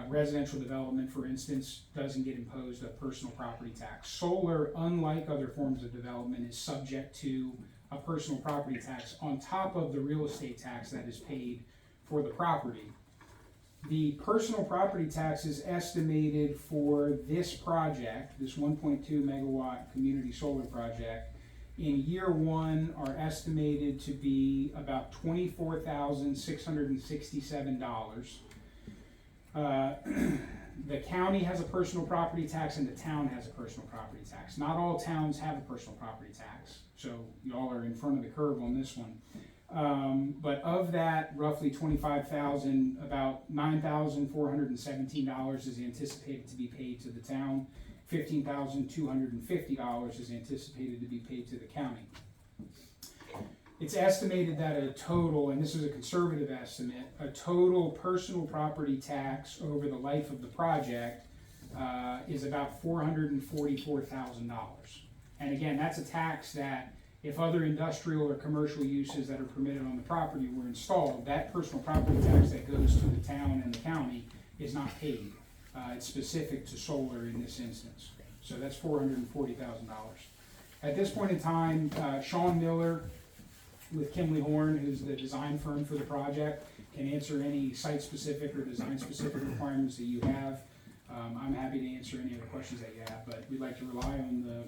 Residential development, for instance, doesn't get imposed a personal property tax. Solar, unlike other forms of development, is subject to a personal property tax on top of the real estate tax that is paid for the property. The personal property tax is estimated for this project, this 1.2 megawatt community solar project, in year one are estimated to be about $24,667. The county has a personal property tax and the town has a personal property tax. Not all towns have a personal property tax, so y'all are in front of the curve on this one. But of that, roughly $25,000, about $9,417 is anticipated to be paid to the town. $15,250 is anticipated to be paid to the county. It's estimated that a total, and this is a conservative estimate, a total personal property tax over the life of the project is about $444,000. And again, that's a tax that if other industrial or commercial uses that are permitted on the property were installed, that personal property tax that goes to the town and the county is not paid. It's specific to solar in this instance. So that's $440,000. At this point in time, Sean Miller with Kimley Horn, who's the design firm for the project, can answer any site-specific or design-specific requirements that you have. I'm happy to answer any other questions that you have, but we'd like to rely on the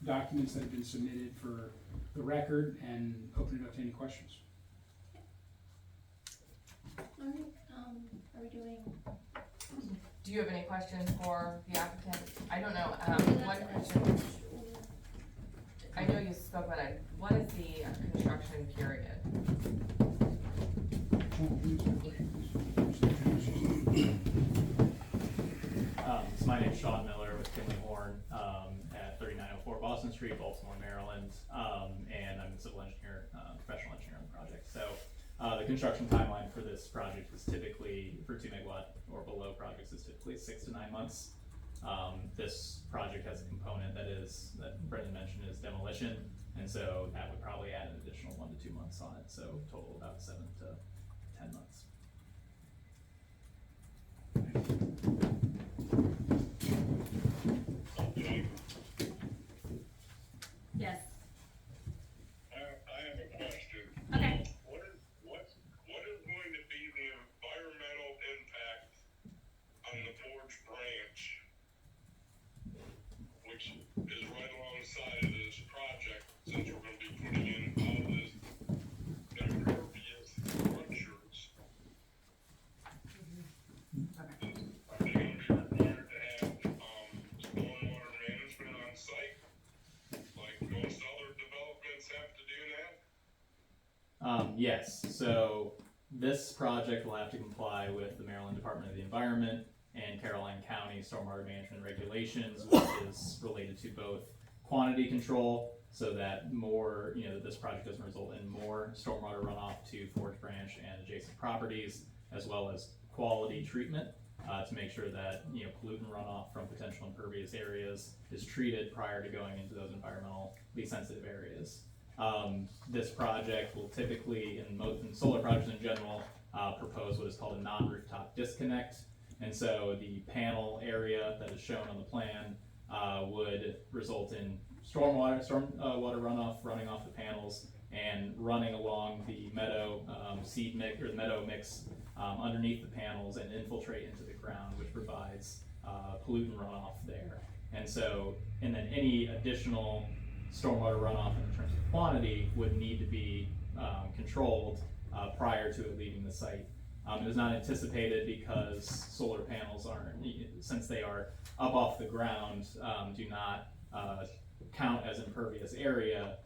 documents that have been submitted for the record and open it up to any questions. Alright, are we doing? Do you have any questions for the applicant? I don't know, one That's- question, I know you spoke about it, what is the construction period? So my name's Sean Miller with Kinley Horn, at 3904 Boston Street, Baltimore, Maryland. And I'm a civil engineer, professional engineer on the project. So, the construction timeline for this project is typically, for 2 megawatt or below projects, is typically 6 to 9 months. This project has a component that Brendan mentioned, is demolition. And so that would probably add an additional 1 to 2 months on it. So total about 7 to 10 months. Yes. I have a question. Okay. What is going to be the environmental impact on the Forge Branch, which is right alongside of this project, since we're gonna be putting in all this impervious structures? Are they gonna be required to have, stormwater management on site? Like most other developments have to do that? Yes, so this project will have to comply with the Maryland Department of the Environment and Caroline County Stormwater Management Regulations, which is related to both quantity control, so that more, that this project doesn't result in more stormwater runoff to Forge Branch and adjacent properties, as well as quality treatment, to make sure that, pollutant runoff from potential impervious areas is treated prior to going into those environmentally sensitive areas. This project will typically, in solar projects in general, propose what is called a non-rooftop disconnect. And so the panel area that is shown on the plan would result in water runoff running off the panels and running along the meadow seed mix, or the meadow mix underneath the panels and infiltrate into the ground, which provides pollutant runoff there. And then any additional stormwater runoff in terms of quantity would need to be controlled prior to it leaving the site. It is not anticipated because solar panels since they are up off the ground, do not count as impervious area,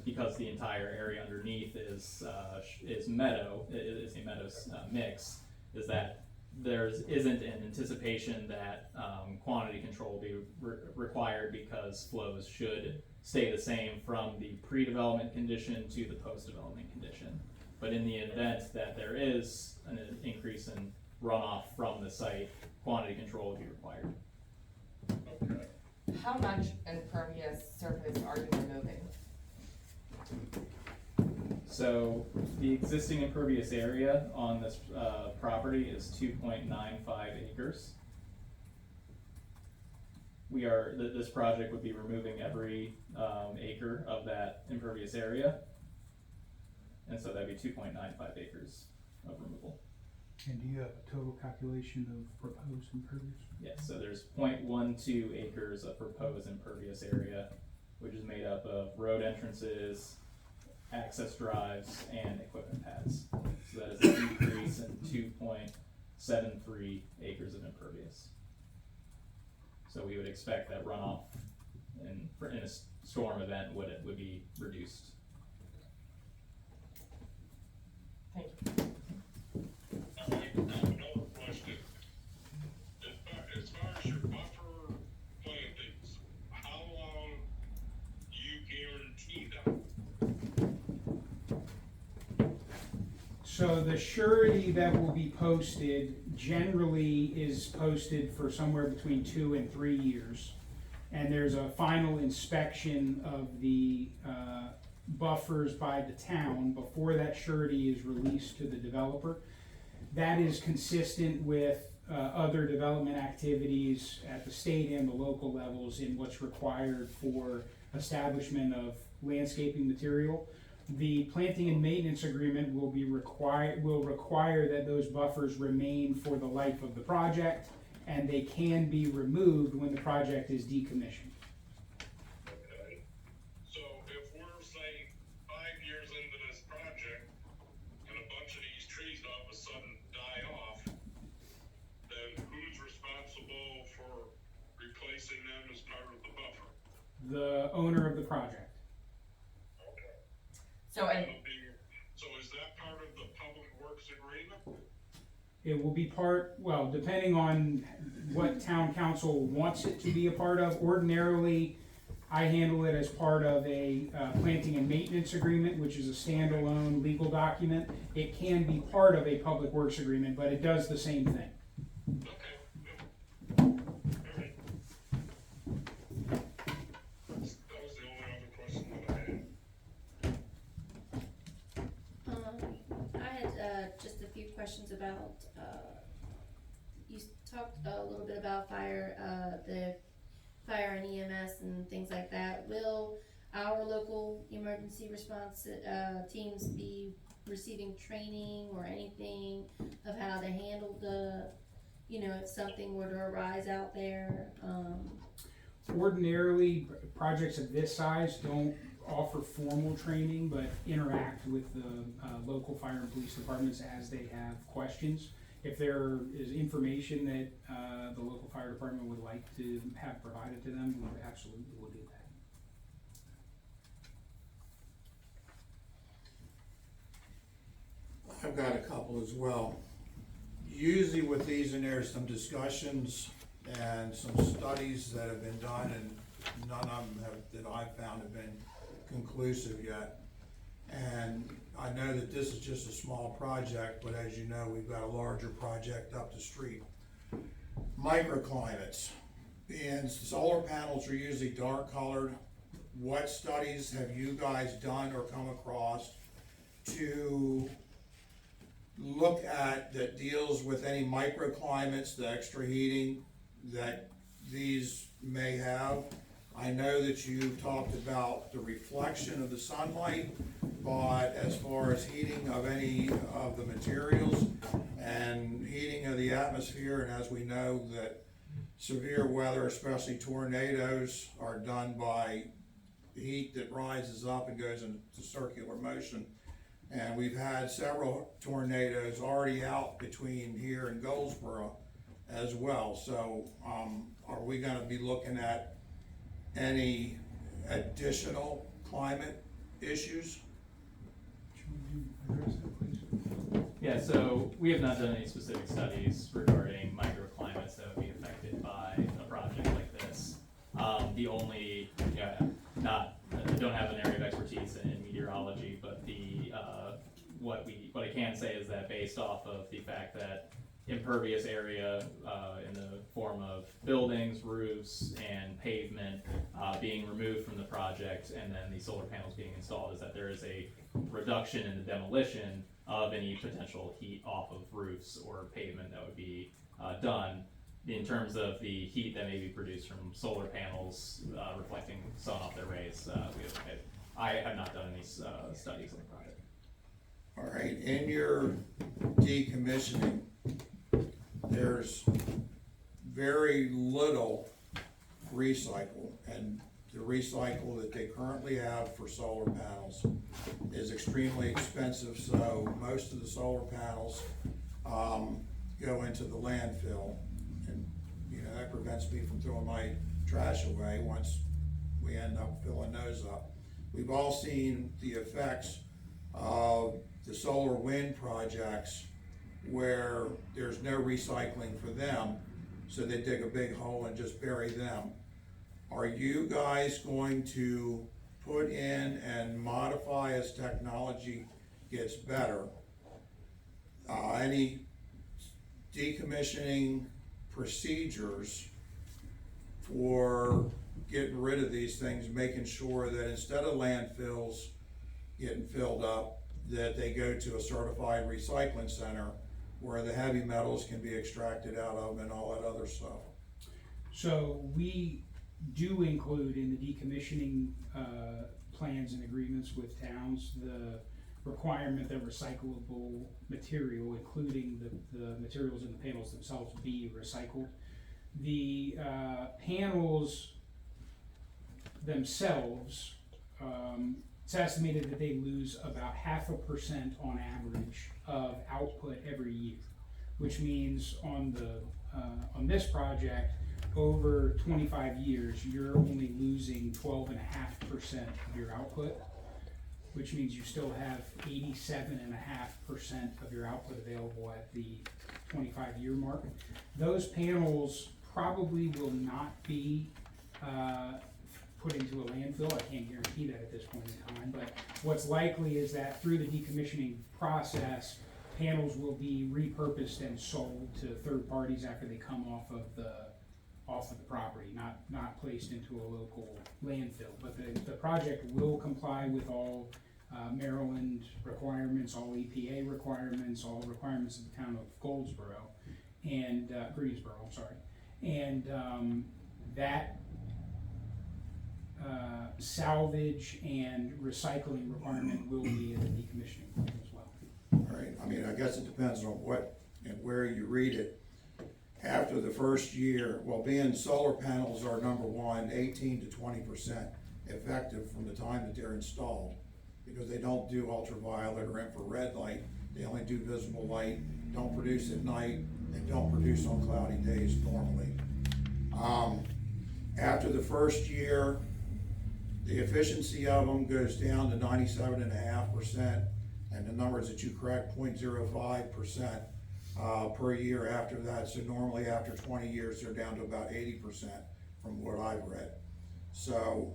because the entire area underneath is meadow, is a meadow mix, is that there isn't an anticipation that quantity control will be required, because flows should stay the same from the pre-development condition to the post-development condition. But in the event that there is an increase in runoff from the site, quantity control would be required. How much impervious surface are you removing? So the existing impervious area on this property is 2.95 acres. This project would be removing every acre of that impervious area. And so that'd be 2.95 acres of removal. And do you have a total calculation of proposed impervious? Yes, so there's 0.12 acres of proposed impervious area, which is made up of road entrances, access drives, and equipment pads. So that is a decrease in 2.73 acres of impervious. So we would expect that runoff in a storm event would be reduced. Thank you. Another question. As far as your buffer plantings, how long do you guarantee that? So the surety that will be posted generally is posted for somewhere between 2 and 3 years. And there's a final inspection of the buffers by the town before that surety is released to the developer. That is consistent with other development activities at the state and the local levels in what's required for establishment of landscaping material. The planting and maintenance agreement will require that those buffers remain for the life of the project, and they can be removed when the project is decommissioned. Okay. So if we're, say, 5 years into this project, and a bunch of these trees all of a sudden die off, then who's responsible for replacing them as part of the buffer? The owner of the project. Okay. So, and So is that part of the public works agreement? It will be part, well, depending on what town council wants it to be a part of. Ordinarily, I handle it as part of a planting and maintenance agreement, which is a standalone legal document. It can be part of a public works agreement, but it does the same thing. Okay, good. All right. That was the only other question that I had. I had just a few questions about, you talked a little bit about the fire and EMS and things like that. Will our local emergency response teams be receiving training or anything of how to handle if something were to arise out there? Ordinarily, projects of this size don't offer formal training, but interact with the local fire and police departments as they have questions. If there is information that the local fire department would like to have provided to them, we absolutely will do that. I've got a couple as well. Usually with these, and there's some discussions and some studies that have been done, and none of them that I've found have been conclusive yet. And I know that this is just a small project, but as you know, we've got a larger project up the street. Microclimates, and solar panels are usually dark colored. What studies have you guys done or come across to look at that deals with any microclimates, the extra heating that these may have? I know that you talked about the reflection of the sunlight, but as far as heating of any of the materials and heating of the atmosphere, and as we know that severe weather, especially tornadoes, are done by heat that rises up and goes into circular motion. And we've had several tornadoes already out between here and Goldsboro as well. So are we gonna be looking at any additional climate issues? Yeah, so we have not done any specific studies regarding microclimates that would be affected by a project like this. The only, I don't have an area of expertise in meteorology, but what I can say is that based off of the fact that impervious area in the form of buildings, roofs, and pavement being removed from the project, and then the solar panels being installed, is that there is a reduction in the demolition of any potential heat off of roofs or pavement that would be done. In terms of the heat that may be produced from solar panels reflecting sun off their rays, I have not done any studies on the project. All right, in your decommissioning, there's very little recycle, and the recycle that they currently have for solar panels is extremely expensive, so most of the solar panels go into the landfill, and that prevents me from throwing my trash away once we end up filling those up. We've all seen the effects of the solar wind projects where there's no recycling for them, so they dig a big hole and just bury them. Are you guys going to put in and modify as technology gets better any decommissioning procedures for getting rid of these things, making sure that instead of landfills getting filled up, that they go to a certified recycling center where the heavy metals can be extracted out of and all that other stuff. So we do include in the decommissioning plans and agreements with towns, the requirement that recyclable material, including the materials in the panels themselves, be recycled. The panels themselves, it's estimated that they lose about 0.5% on average of output every year, which means on this project, over 25 years, you're only losing 12.5% of your output, which means you still have 87.5% of your output available at the 25-year mark. Those panels probably will not be put into a landfill. I can't guarantee that at this point in time, but what's likely is that through the decommissioning process, panels will be repurposed and sold to third parties after they come off of the property, not placed into a local landfill. But the project will comply with all Maryland requirements, all EPA requirements, all requirements of the town of Goldsboro and Greensboro, I'm sorry. And that salvage and recycling requirement will be in the decommissioning plan as well. All right, I mean, I guess it depends on what and where you read it. After the first year, well, being solar panels are number one, 18 to 20% effective from the time that they're installed, because they don't do ultraviolet or infrared light. They only do visible light, don't produce at night, and don't produce on cloudy days normally. After the first year, the efficiency of them goes down to 97.5%, and the numbers that you correct, 0.05% per year after that. So normally after 20 years, they're down to about 80% from what I've read. So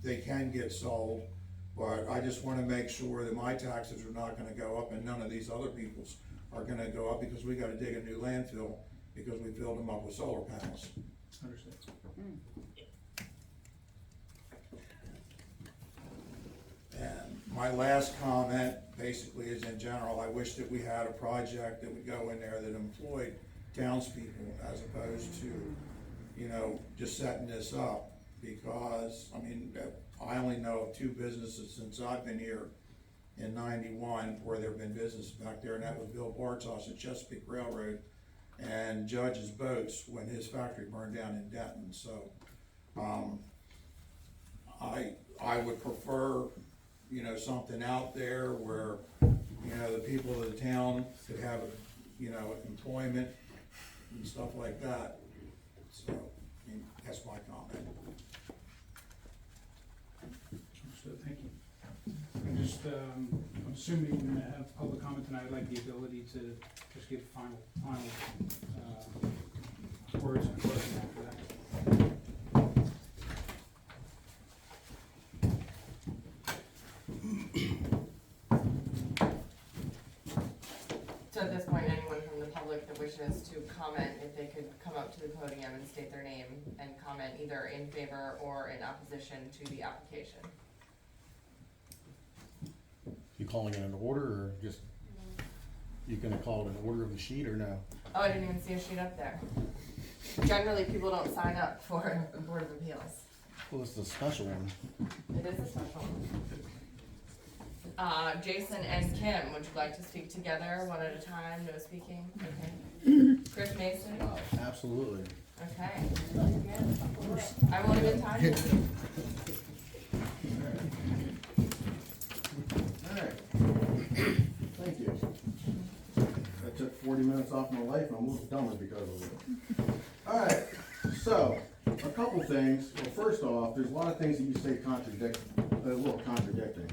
they can get sold, but I just want to make sure that my taxes are not going to go up and none of these other people's are going to go up, because we got to dig a new landfill because we filled them up with solar panels. Understood. And my last comment basically is in general, I wish that we had a project that would go in there that employed townspeople as opposed to, you know, just setting this up. Because, I mean, I only know of 2 businesses since I've been here in '91 where there've been businesses back there, and that was Bill Bartos at Chesapeake Railroad and Judge's Boats when his factory burned down in Denton. So, I would prefer, you know, something out there where, you know, the people of the town could have, you know, employment and stuff like that. So, I mean, that's my comment. Understood, thank you. I'm just, I'm assuming we're gonna have public comment tonight. I'd like the ability to just give final words and closing after that. So at this point, anyone from the public that wishes to comment, if they could come up to the podium and state their name and comment either in favor or in opposition to the application. You calling it an order, or just, you gonna call it an order of the sheet, or no? Oh, I didn't even see a sheet up there. Generally, people don't sign up for a Board of Appeals. Well, it's a special one. It is a special one. Jason and Kim, would you like to speak together, one at a time, no speaking? Okay. Chris Mason? Absolutely. Okay. I won't even time you. Alright. Thank you. That took 40 minutes off my life, and I'm a little dumber because of it. Alright, so, a couple things. Well, first off, there's a lot of things that you say a little contradicting.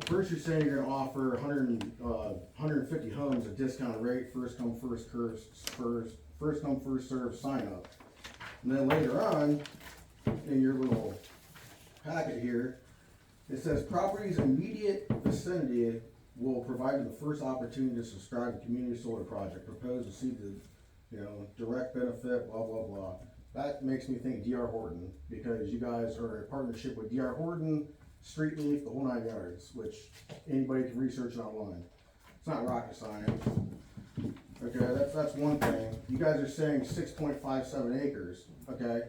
First, you're saying you're gonna offer 150 homes at discounted rate, first come, first served sign up. And then later on, in your little packet here, it says properties immediate vicinity will provide the first opportunity to subscribe to community solar project, proposed to see the, direct benefit, blah, blah, blah. That makes me think D.R. Horton, because you guys are in partnership with D.R. Horton, Street Leaf, the whole 9 yards, which anybody can research online. It's not rocket science. Okay, that's one thing. You guys are saying 6.57 acres, okay?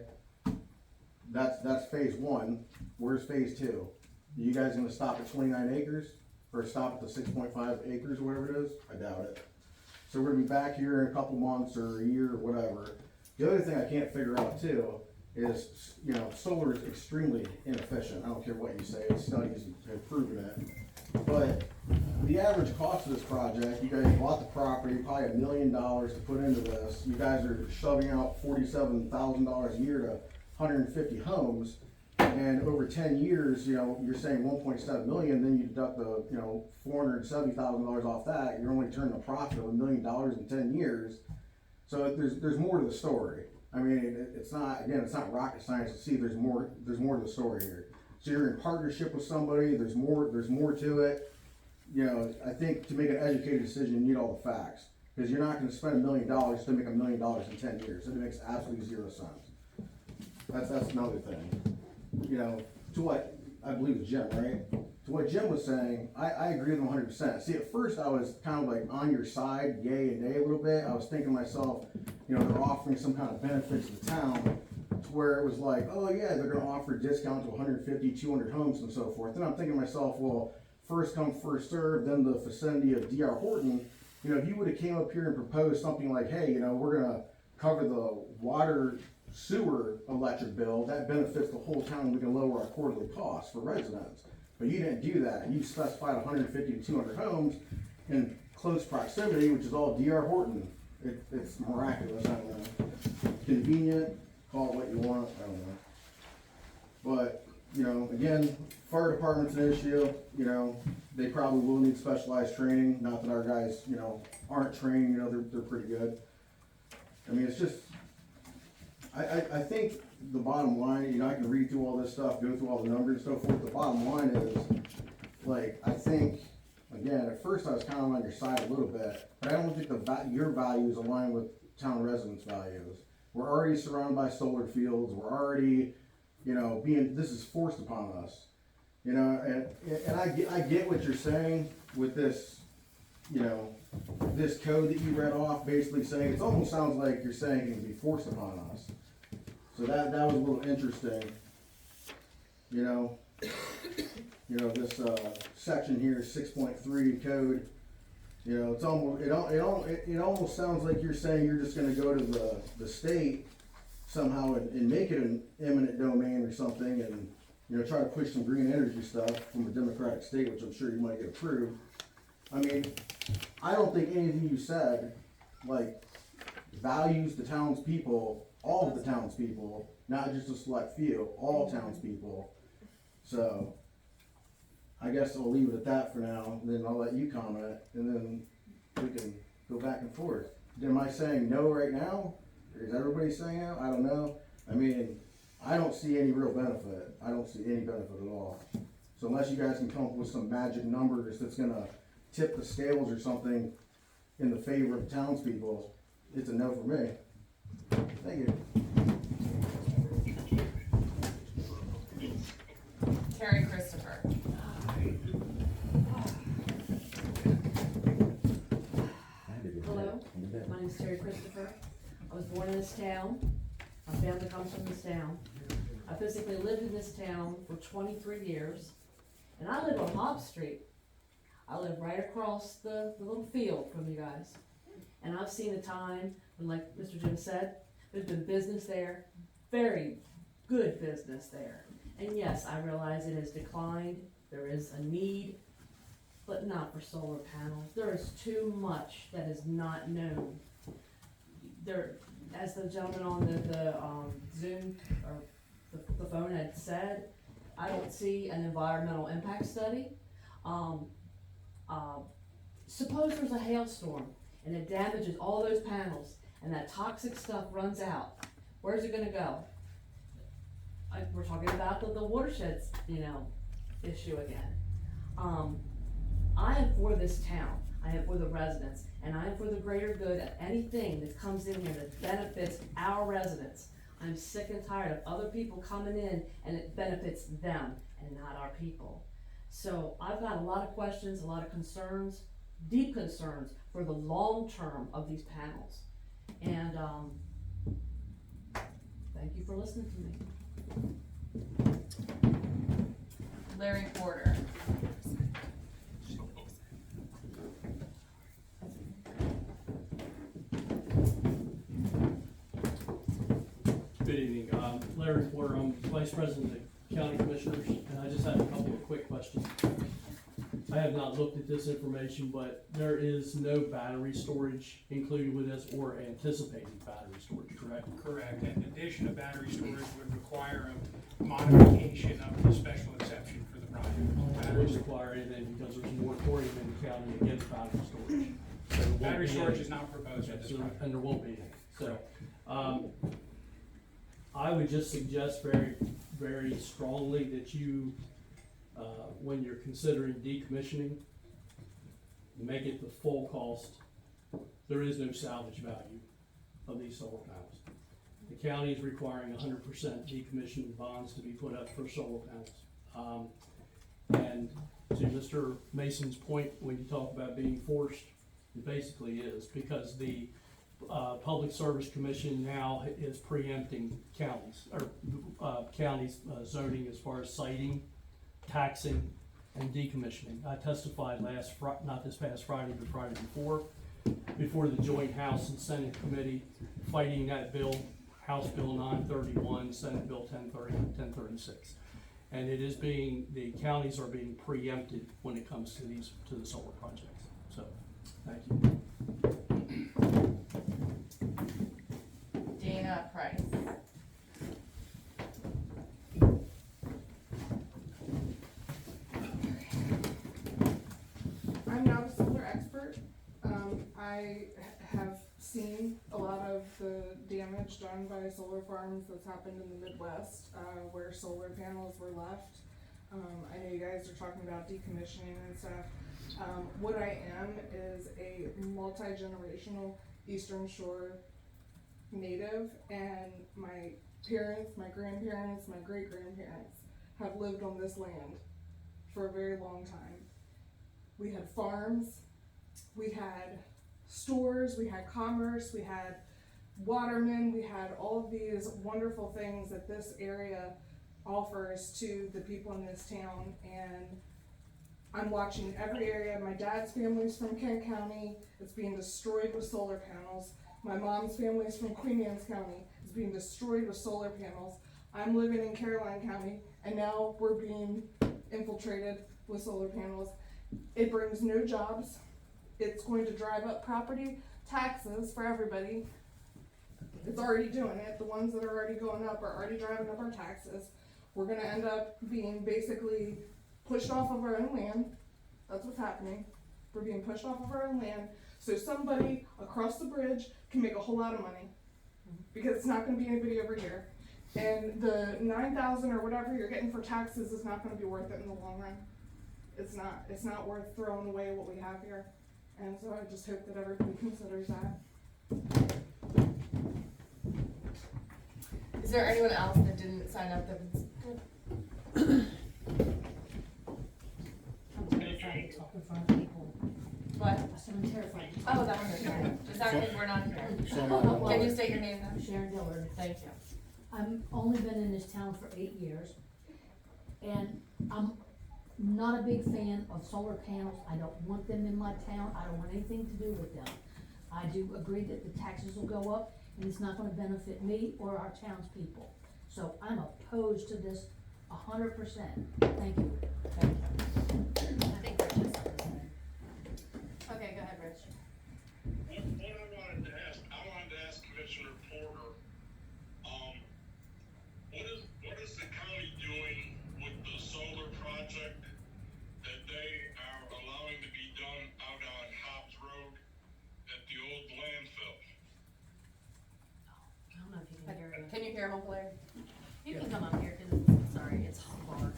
That's phase 1. Where's phase 2? Are you guys gonna stop at 29 acres? Or stop at the 6.5 acres or whatever it is? I doubt it. So we're gonna be back here in a couple months or a year or whatever. The other thing I can't figure out too is, solar is extremely inefficient. I don't care what you say, studies have proven it. But the average cost of this project, you guys bought the property, probably $1 million to put into this. You guys are shoving out $47,000 a year to 150 homes. And over 10 years, you're saying 1.7 million, then you deduct the, $470,000 off that, you're only turning a profit of $1 million in 10 years. So there's more to the story. I mean, it's not rocket science to see there's more to the story here. So you're in partnership with somebody, there's more to it. I think to make an educated decision, you need all the facts. Because you're not gonna spend $1 million to make $1 million in 10 years. It makes absolutely 0 sense. That's another thing. To what, I believe it's Jim, right? To what Jim was saying, I agree with him 100%. See, at first I was kind of like on your side, yay and nay a little bit. I was thinking to myself, they're offering some kind of benefit to the town, to where it was like, oh yeah, they're gonna offer a discount to 150, 200 homes and so forth. Then I'm thinking to myself, well, first come, first served, then the vicinity of D.R. Horton. If you would've came up here and proposed something like, hey, we're gonna cover the water, sewer, electric bill, that benefits the whole town, we can lower our quarterly costs for residents. But you didn't do that. You specified 150 to 200 homes in close proximity, which is all D.R. Horton. It's miraculous, I don't know. Convenient, call it what you want, I don't know. But, again, fire department's an issue, they probably will need specialized training, not that our guys, aren't trained, they're pretty good. I mean, it's just, I think the bottom line, I can read through all this stuff, go through all the numbers and so forth. The bottom line is, I think, again, at first I was kind of on your side a little bit, but I don't think your values align with town residents' values. We're already surrounded by solar fields. We're already, this is forced upon us. And I get what you're saying with this, this code that you read off, basically saying, it almost sounds like you're saying it can be forced upon us. So that was a little interesting. This section here, 6.3 code. It's almost it almost sounds like you're saying you're just going to go to the state somehow and make it an eminent domain or something, and try to push some green energy stuff from a democratic state, which I'm sure you might get approved. I mean, I don't think anything you said values the townspeople, all of the townspeople, not just a select few, all townspeople. So, I guess I'll leave it at that for now, and then I'll let you comment, and then we can go back and forth. Am I saying no right now? Or is everybody saying no? I don't know. I mean, I don't see any real benefit. I don't see any benefit at all. So unless you guys can come up with some magic numbers that's gonna tip the scales or something in the favor of townspeople, it's a no for me. Thank you. Terry Christopher. Hello, my name is Terry Christopher. I was born in this town. My family comes from this town. I physically lived in this town for 23 years. And I live on Hobbs Street. I live right across the little field from you guys. And I've seen a time when, like Mr. Jim said, there's been business there, very good business there. And yes, I realize it has declined. There is a need, but not for solar panels. There is too much that is not known. There, as the gentleman on the Zoom or the phone had said, I don't see an environmental impact study. Suppose there's a hailstorm and it damages all those panels and that toxic stuff runs out. Where's it gonna go? We're talking about the watersheds, issue again. I am for this town, I am for the residents, and I am for the greater good of anything that comes in here that benefits our residents. I'm sick and tired of other people coming in and it benefits them and not our people. So I've got a lot of questions, a lot of concerns, deep concerns for the long term of these panels. And, thank you for listening to me. Larry Porter. Good evening, Larry Porter, I'm Vice President of the County Commissioners, and I just had a couple of quick questions. I have not looked at this information, but there is no battery storage included with this or anticipated battery storage, correct? Correct. In addition, a battery storage would require a modification of the special exception for the I project. wouldn't require anything because there's a moratorium in the county against battery storage. So there won't Battery be storage any- is not proposed for this So- project. And there won't be any, so, I would just suggest very, very strongly that you, when you're considering decommissioning, make it the full cost. There is no salvage value of these solar panels. The county is requiring 100% decommissioning bonds to be put up for solar panels. And to Mr. Mason's point, when you talk about being forced, it basically is, because the Public Service Commission now is preempting counties, or counties zoning as far as siting, taxing, and decommissioning. I testified not this past Friday, but Friday before the joint House and Senate committee fighting that bill, House Bill 931, Senate Bill 1036. And it is the counties are being preempted when it comes to the solar projects. So, thank you. Dana Price. I'm not a solar expert. I have seen a lot of the damage done by solar farms that's happened in the Midwest, where solar panels were left. I know you guys are talking about decommissioning and stuff. What I am is a multi-generational Eastern Shore native, and my parents, my grandparents, my great-grandparents have lived on this land for a very long time. We had farms, we had stores, we had commerce, we had watermen, we had all of these wonderful things that this area offers to the people in this town. And I'm watching every area. My dad's family's from Kent County, it's being destroyed with solar panels. My mom's family is from Queen Anne's County, it's being destroyed with solar panels. I'm living in Caroline County, and now we're being infiltrated with solar panels. It brings no jobs. It's going to drive up property taxes for everybody. It's already doing it. The ones that are already going up are already driving up our taxes. We're gonna end up being basically pushed off of our own land. That's what's happening. We're being pushed off of our own land, so somebody across the bridge can make a whole lot of money, because it's not gonna be anybody over here. And the 9,000 or whatever you're getting for taxes is not gonna be worth it in the long run. It's not worth throwing away what we have here. And so I just hope that everybody considers that. Is there anyone else that didn't sign up that was? I'm terrified to talk in front of people. What? I said I'm terrified. Oh, that one's okay. Is that because we're not here? So, Can you state your name I'm then? Sharon Dillard. Thank you. I've only been in this town for 8 years, and I'm not a big fan of solar panels. I don't want them in my town. I don't want anything to do with them. I do agree that the taxes will go up, and it's not gonna benefit me or our townspeople. So I'm opposed to this 100%. Thank you. Thank you. I think Rich has something to say. Okay, go ahead, Rich. I wanted to ask Commissioner Porter, what is the county doing with the solar project that they are allowing to be done out on Hobbs Road at the old landfill? I don't know if you can hear me. Can you hear him, Larry? You can come up here, cause, sorry, it's hard.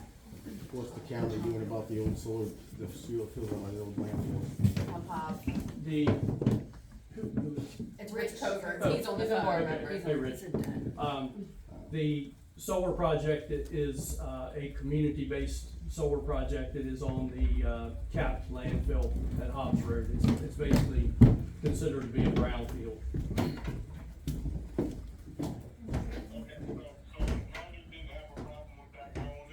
what's the county doing about the old solar, the fuel field on my old landfill? On pause. The, who is, It's Rich Covert, Oh, he's on the board okay. member. Hey, Rich. The solar project is a community-based solar project. It is on the capped landfill at Hobbs Road. It's basically considered to be a brownfield. Okay, so the county didn't have a problem with that going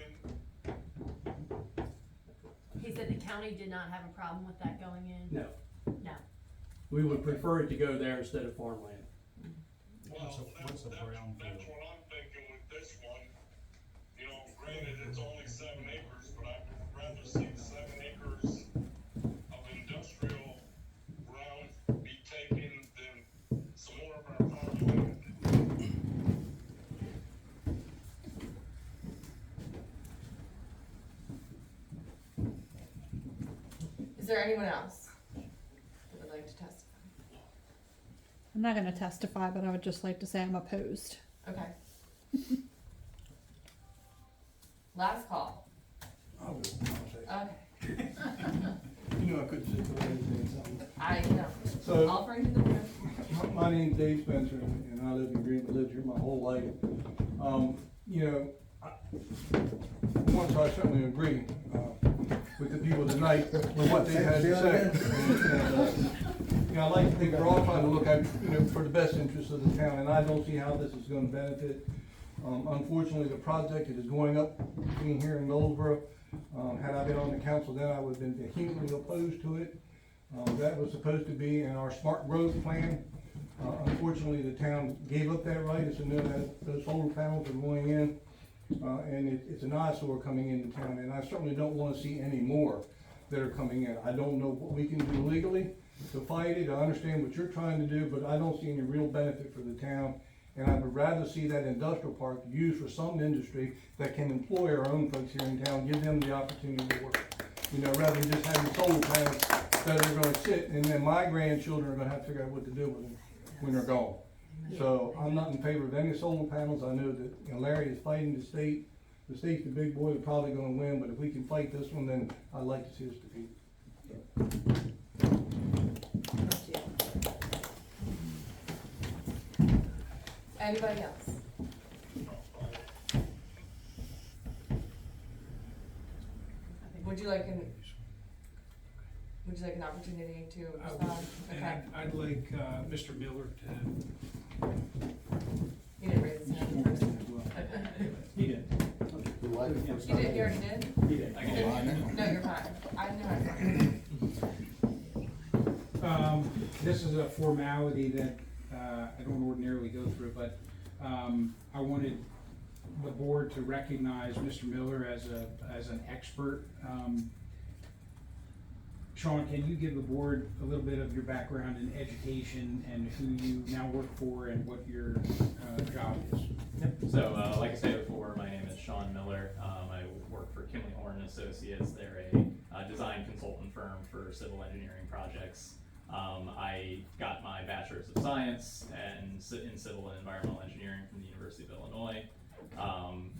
in? He said the county did not have a problem with that going in? No, No. we would prefer it to go there instead of farmland. Well, that's what I'm thinking with this one. You know, granted, it's only 7 acres, but I'd rather see the 7 acres of industrial ground be taken than some more of our farmland. Is there anyone else that would like to testify? I'm not gonna testify, but I would just like to say I'm opposed. Okay. Last call. Okay, You know, I couldn't sit for anything, something. I know. So, Offering to the room. my name's Dave Spencer, and I live in Greenwood, lived here my whole life. You know, once I certainly agree, with the people tonight, with what they had to say. You know, I like to think we're all trying to look at, you know, for the best interest of the town, and I don't see how this is gonna benefit. Unfortunately, the project is going up, being here in Goldsboro. Had I been on the council then, I would've been vehemently opposed to it. That was supposed to be in our smart growth plan. Unfortunately, the town gave up that right, as soon as those solar panels are going in. And it's an eyesore coming into town, and I certainly don't wanna see any more that are coming in. I don't know what we can do legally to fight it, I understand what you're trying to do, but I don't see any real benefit for the town. And I would rather see that industrial park used for some industry that can employ our own folks here in town, give them the opportunity to work. You know, rather than just having solar panels that are gonna sit, and then my grandchildren are gonna have to figure out what to do with them when they're gone. So I'm not in favor of any solar panels. I know that, you know, Larry is fighting the state. The state's the big boy, they're probably gonna win, but if we can fight this one, then I'd like to see us defeat. Anybody else? Would you like an opportunity to respond? Okay. I'd like, Mr. Miller to. You didn't raise his hand first. He did. The light is first You time. did, you already did? He did. I can do it. No, you're fine. I knew I was fine. This is a formality that, I don't ordinarily go through, but, I wanted the board to recognize Mr. Miller as an expert. Sean, can you give the board a little bit of your background in education and who you now work for and what your, job is? Yep. So, like I said before, my name is Sean Miller. I work for Kimley Horn Associates. They're a design consultant firm for civil engineering projects. I got my Bachelor's of Science in Civil and Environmental Engineering from the University of Illinois,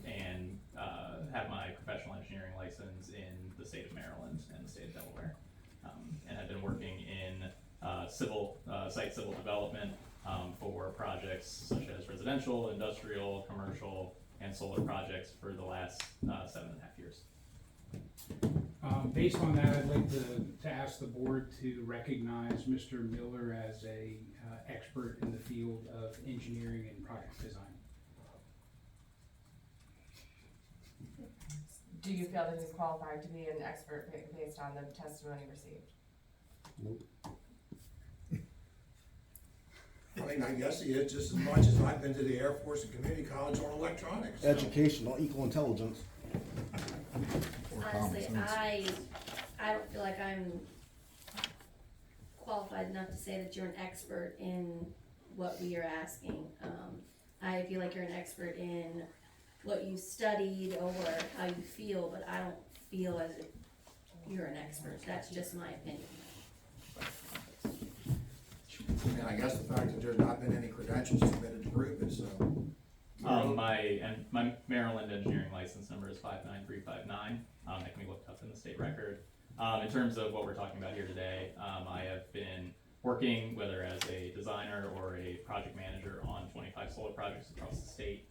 and have my professional engineering license in the state of Maryland and the state of Delaware, and have been working in site civil development for projects such as residential, industrial, commercial, and solar projects for the last 7.5 years. Based on that, I'd like to ask the board to recognize Mr. Miller as a expert in the field of engineering and project design. Do you feel that he's qualified to be an expert based on the testimony received? Nope. I mean, I guess he is just as much as I've been to the Air Force and Community College on electronics. Educational, equal intelligence. Honestly, I don't feel like I'm qualified enough to say that you're an expert in what we are asking. I feel like you're an expert in what you studied or how you feel, but I don't feel as if you're an expert. That's just my opinion. And I guess the fact that there's not been any credentials submitted to prove it, so. My Maryland engineering license number is 59359. That can be looked up in the state record. In terms of what we're talking about here today, I have been working, whether as a designer or a project manager, on 25 solar projects across the state.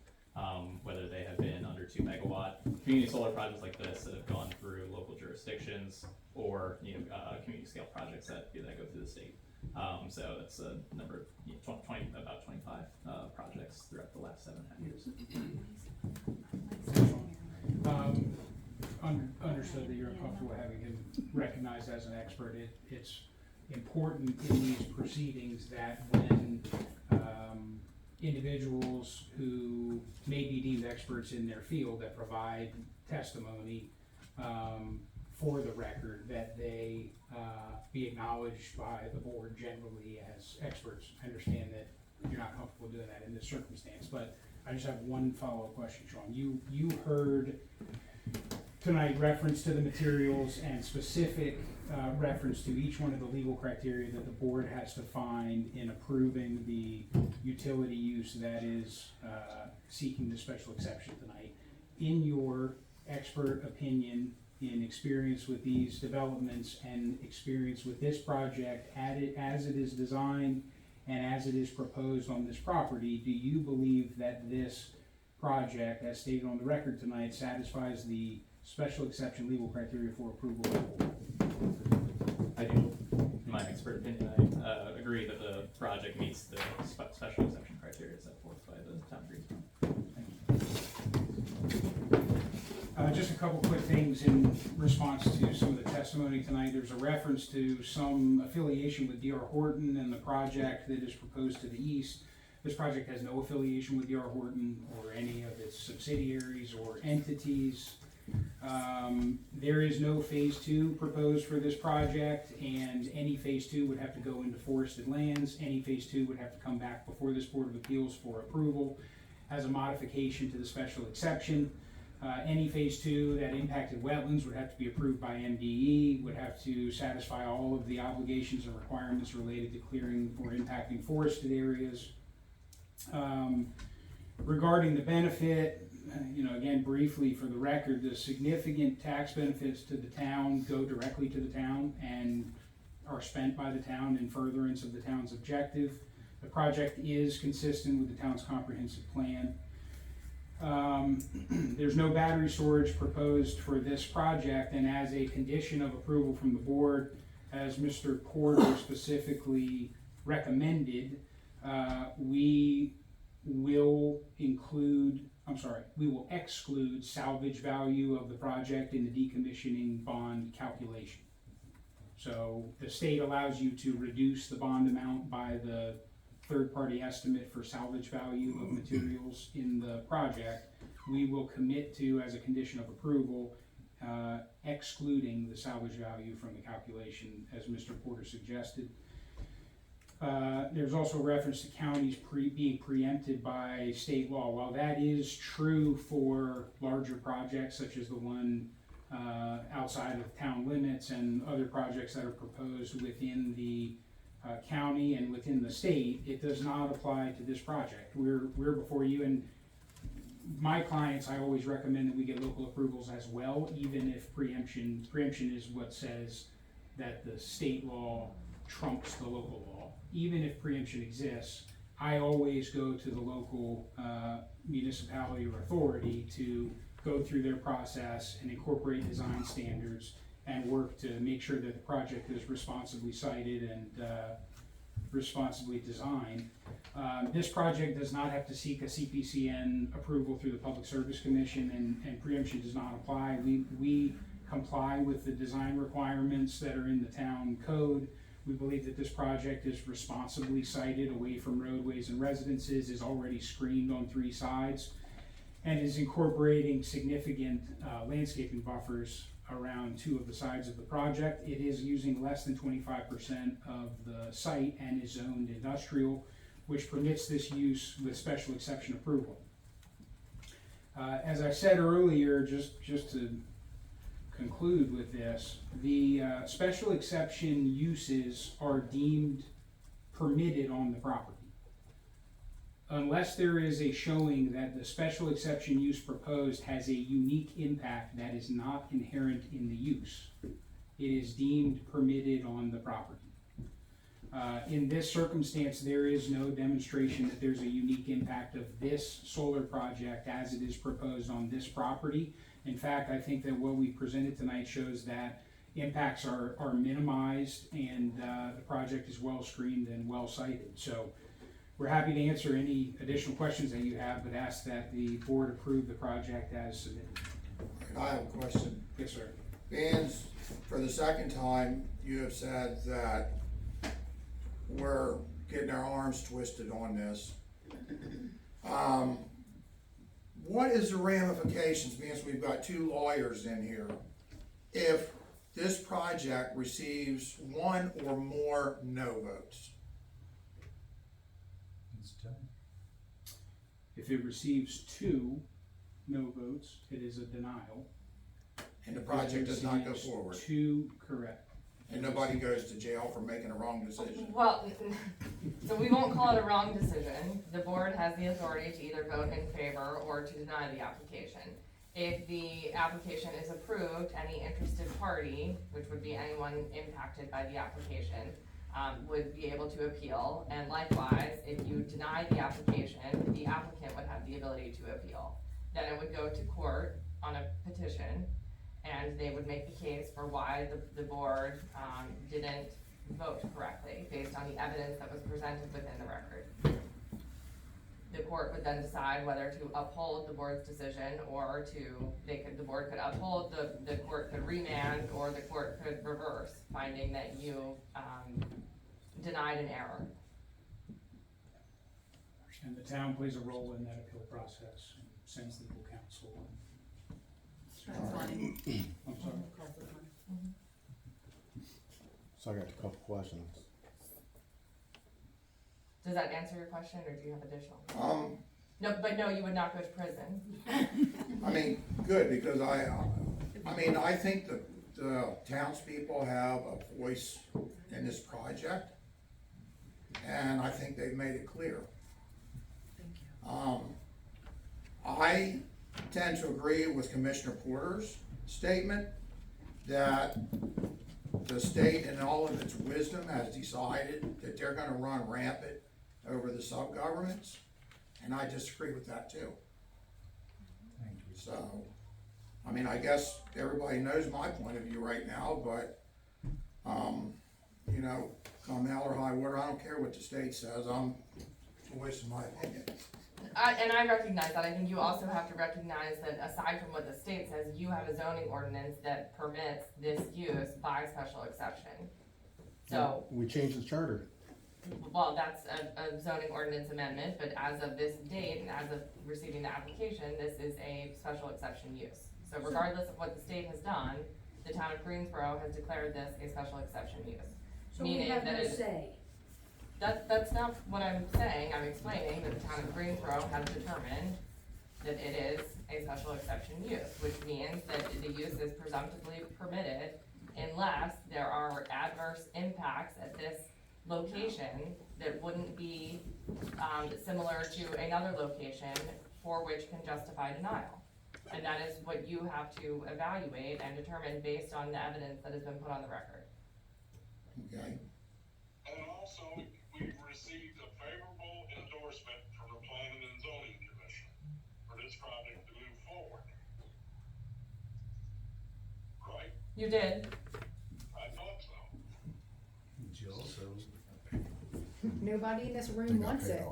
Whether they have been under 2 megawatt community solar projects like this that have gone through local jurisdictions, or community scale projects that go through the state. So that's a number of about 25 projects throughout the last 7.5 years. Understood that you're comfortable having him recognized as an expert. It's important in these proceedings that when individuals who may be deemed experts in their field that provide testimony for the record, that they be acknowledged by the board generally as experts. I understand that you're not comfortable doing that in this circumstance, but I just have one follow-up question, Sean. You heard tonight reference to the materials and specific reference to each one of the legal criteria that the board has to find in approving the utility use that is seeking the special exception tonight. In your expert opinion, in experience with these developments and experience with this project as it is designed and as it is proposed on this property, do you believe that this project, as stated on the record tonight, satisfies the special exception legal criteria for approval of the board? I do. In my expert opinion, I agree that the project meets the special exception criteria set forth by the town of Greensboro. Just a couple quick things in response to some of the testimony tonight. There's a reference to some affiliation with D.R. Horton and the project that is proposed to the east. This project has no affiliation with D.R. Horton or any of its subsidiaries or entities. There is no phase 2 proposed for this project, and any phase 2 would have to go into forested lands. Any phase 2 would have to come back before this Board of Appeals for approval as a modification to the special exception. Any phase 2 that impacted wetlands would have to be approved by MDE, would have to satisfy all of the obligations and requirements related to clearing or impacting forested areas. Regarding the benefit, again, briefly for the record, the significant tax benefits to the town go directly to the town and are spent by the town in furtherance of the town's objective. The project is consistent with the town's comprehensive plan. There's no battery storage proposed for this project, and as a condition of approval from the board, as Mr. Porter specifically recommended, we will exclude salvage value of the project in the decommissioning bond calculation. So the state allows you to reduce the bond amount by the third-party estimate for salvage value of materials in the project. We will commit to, as a condition of approval, excluding the salvage value from the calculation, as Mr. Porter suggested. There's also reference to counties being preempted by state law. While that is true for larger projects such as the one outside of town limits and other projects that are proposed within the county and within the state, it does not apply to this project. We're before you, and my clients, I always recommend that we get local approvals as well, even if preemption is what says that the state law trumps the local law. Even if preemption exists, I always go to the local municipality or authority to go through their process and incorporate design standards and work to make sure that the project is responsibly sited and responsibly designed. This project does not have to seek a CPCN approval through the Public Service Commission, and preemption does not apply. We comply with the design requirements that are in the town code. We believe that this project is responsibly sited away from roadways and residences, is already screened on 3 sides, and is incorporating significant landscaping buffers around 2 of the sides of the project. It is using less than 25% of the site and is zoned industrial, which permits this use with special exception approval. As I said earlier, just to conclude with this, the special exception uses are deemed permitted on the property. unless there is a showing that the special exception use proposed has a unique impact that is not inherent in the use, it is deemed permitted on the property. In this circumstance, there is no demonstration that there's a unique impact of this solar project as it is proposed on this property. In fact, I think that what we presented tonight shows that impacts are minimized and the project is well screened and well sited. So we're happy to answer any additional questions that you have, but ask that the board approve the project as submitted. I have a question. Yes, sir. Vans, for the second time, you have said that we're getting our arms twisted on this. What is the ramifications, because we've got two lawyers in here, if this project receives one or more no votes? If it receives 2 no votes, it is a denial. And the project does not go forward? 2, correct. And nobody goes to jail for making a wrong decision? Well, so we won't call it a wrong decision. The board has the authority to either vote in favor or to deny the application. If the application is approved, any interested party, which would be anyone impacted by the application, would be able to appeal. And likewise, if you deny the application, the applicant would have the ability to appeal. Then it would go to court on a petition, and they would make the case for why the board didn't vote correctly based on the evidence that was presented within the record. The court would then decide whether to uphold the board's decision or the board could uphold, the court could remand, or the court could reverse, finding that you denied an error. And the town plays a role in that appeal process, and sends legal counsel. I'm sorry. So I got a couple questions. Does that answer your question, or do you have additional? No, you would not go to prison. I mean, good, because I think the townspeople have a voice in this project, and I think they've made it clear. I tend to agree with Commissioner Porter's statement that the state in all of its wisdom has decided that they're gonna run rampant over the sub-governments, and I disagree with that too. So, I mean, I guess everybody knows my point of view right now, but, you know, come hell or high water, I don't care what the state says, I'm voicing my opinion. And I recognize that. I think you also have to recognize that aside from what the state says, you have a zoning ordinance that permits this use by special exception. So, We changed the charter. well, that's a zoning ordinance amendment, but as of this date and as of receiving the application, this is a special exception use. So regardless of what the state has done, the town of Greensboro has declared this a special exception use. So we have no say. That's not what I'm saying. I'm explaining that the town of Greensboro has determined that it is a special exception use, which means that the use is presumptively permitted unless there are adverse impacts at this location that wouldn't be, similar to another location for which can justify denial. And that is what you have to evaluate and determine based on the evidence that has been put on the record. Okay? And also, we've received a favorable endorsement from the Planning and Zoning Commission for this project to move forward. Right? You did. I thought so. Nobody in this room wants it.